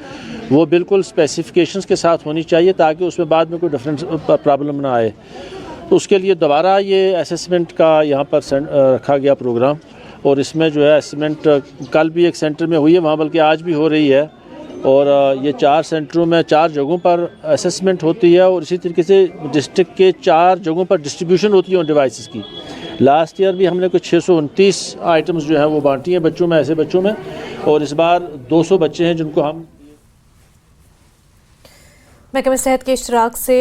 वो बिल्कुल स्पेसिफिकेशंस के साथ होनी चाहिए ताकि उसमें बाद में कोई डिफरेंस प्रॉब्लम ना आए। तो उसके लिए दोबारा ये असेसमेंट का यहाँ पर रखा गया प्रोग्राम, और इसमें जो है असेसमेंट कल भी एक सेंटर में हुई है, वहाँ बल्कि आज भी हो रही है, और ये 4 सेंटरों में 4 जगहों पर असेसमेंट होती है और इसी तरीके से डिस्ट्रिक्ट के 4 जगहों पर डिस्ट्रीब्यूशन होती है उन डिवाइसेस की। लास्ट ईयर भी हमने कुछ 629 आइटम्स जो हैं वो बांटी हैं बच्चों में, ऐसे बच्चों में, और इस बार 200 बच्चे हैं जिनको हम महकमे सेहत के इश्तराक से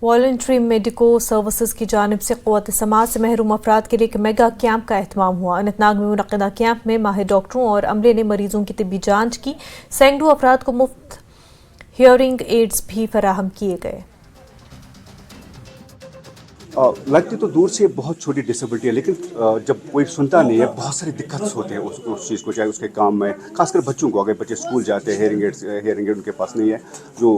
वॉलंटरी मेडिको सर्विसेज की जानिब से क़ुव्वत समाज से महरूम अफराद के लिए एक मेगा कैंप का एहतमाम हुआ। अनंतनाग में मुनक़िदा कैंप में माहिर डॉक्टरों और अमले ने मरीजों की तिब्बी जांच की। सैकड़ों अफराद को मुफ्त हियरिंग एड्स भी फराहम किए गए। लगती तो दूर से बहुत छोटी डिसेबिलिटी है, लेकिन जब कोई सुनता नहीं है बहुत सारी दिक्कत होती है उस चीज़ को, चाहे उसके काम में, खासकर बच्चों को। अगर बच्चे स्कूल जाते हैं, हेयरिंग एड उनके पास नहीं है, जो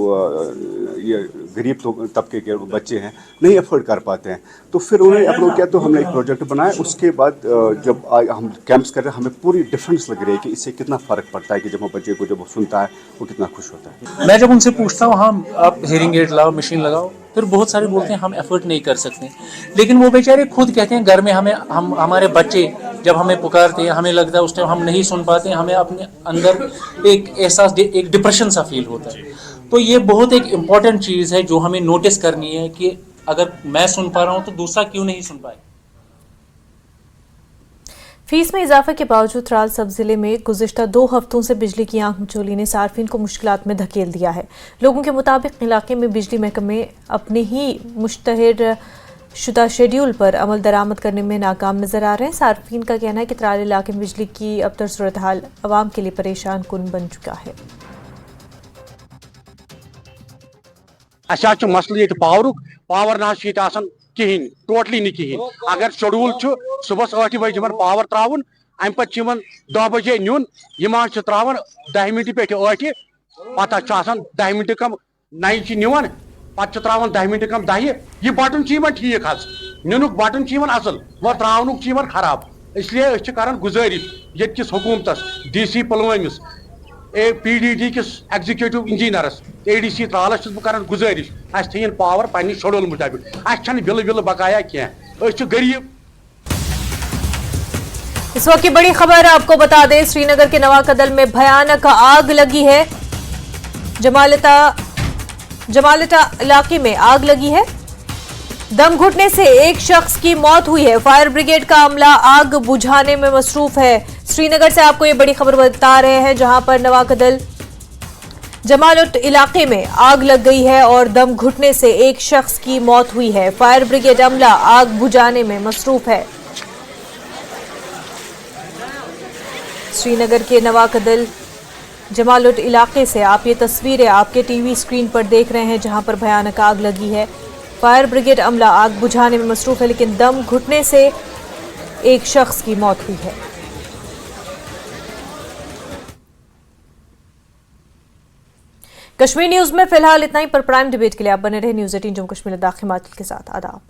ये गरीब तबके के बच्चे हैं नहीं अफोर्ड कर पाते हैं, तो फिर उन्होंने अप्रोच किया। तो हमने एक प्रोजेक्ट बनाया। उसके बाद जब हम कैंप्स कर रहे हैं, हमें पूरी डिफरेंस लग रही है कि इससे कितना फ़र्क पड़ता है कि जब वो बच्चे को जब वो सुनता है वो कितना खुश होता है। मैं जब उनसे पूछता हूँ हाँ आप हेयरिंग एड लाओ, मशीन लगाओ, फिर बहुत सारे बोलते हैं हम एफर्ट नहीं कर सकते। लेकिन वो बेचारे खुद कहते हैं घर में हम हमारे बच्चे जब हमें पुकारते हैं, हमें लगता है उस टाइम हम नहीं सुन पाते, हमें अपने अंदर एक एहसास, एक डिप्रेशन सा फील होता है। तो ये बहुत एक इम्पॉर्टेंट चीज़ है जो हमें नोटिस करनी है कि अगर मैं सुन पा रहा हूँ तो दूसरा क्यों नहीं सुन पाए। फीस में इजाफे के बावजूद त्राल सब जिले में गुज़िश्ता 2 हफ्तों से बिजली की आंख मिचोली ने सार्फिन को मुश्किलात में धकेल दिया है। लोगों के मुताबिक इलाके में बिजली महकमे अपने ही मुश्तहर शुदा शेड्यूल पर अमल दरामद करने में नाकाम नजर आ रहे हैं। सार्फिन का कहना है कि त्राल इलाके में बिजली की अबतर सूरत हाल अवाम के लिए परेशान कुन बन चुका है। मसले पावर ना कहें टोटली नहीं कहें। अगर शेड्यूल सुबह 8 बजे पावर त्रावन, अम पे 10 बजे नुन, त्रावन 10 मिनट पे 8, पता 10 मिनट कम 9 निवान, पे त्रावन 10 मिनट कम 10। यह बटन ठीक नुन बटन असल व त्रावन खराब। इसलिए कर गुजारिश ये हुकूमतस, DC पुलवामिस, PDD किस एग्जीक्यूटिव इंजीनियरस, ADC त्रालस बह गुजारिश थन पावर पे शेड्यूल मुताबिक। बिल बकाया कह गरीब। इस वक्त की बड़ी खबर आपको बता दें, श्रीनगर के नवाकदल में भयानक आग लगी है। जमालटा इलाके में आग लगी है। दम घुटने से एक शख्स की मौत हुई है। फायर ब्रिगेड का अमला आग बुझाने में मसरूफ है। श्रीनगर से आपको ये बड़ी खबर बता रहे हैं, जहां पर नवाकदल जमालट इलाके में आग लग गई है और दम घुटने से एक शख्स की मौत हुई है। फायर ब्रिगेड अमला आग बुझाने में मसरूफ है। श्रीनगर के नवाकदल जमालट इलाके से आप ये तस्वीरें आपके टीवी स्क्रीन पर देख रहे हैं, जहां पर भयानक आग लगी है। फायर ब्रिगेड अमला आग बुझाने में मसरूफ है, लेकिन दम घुटने से एक शख्स की मौत हुई है। कश्मीर न्यूज में फिलहाल इतना ही। पर प्राइम डिबेट के लिए आप बने रहे न्यूज़ 18 जम्मू कश्मीर लद्दाख हिमाचल के साथ। आदाब।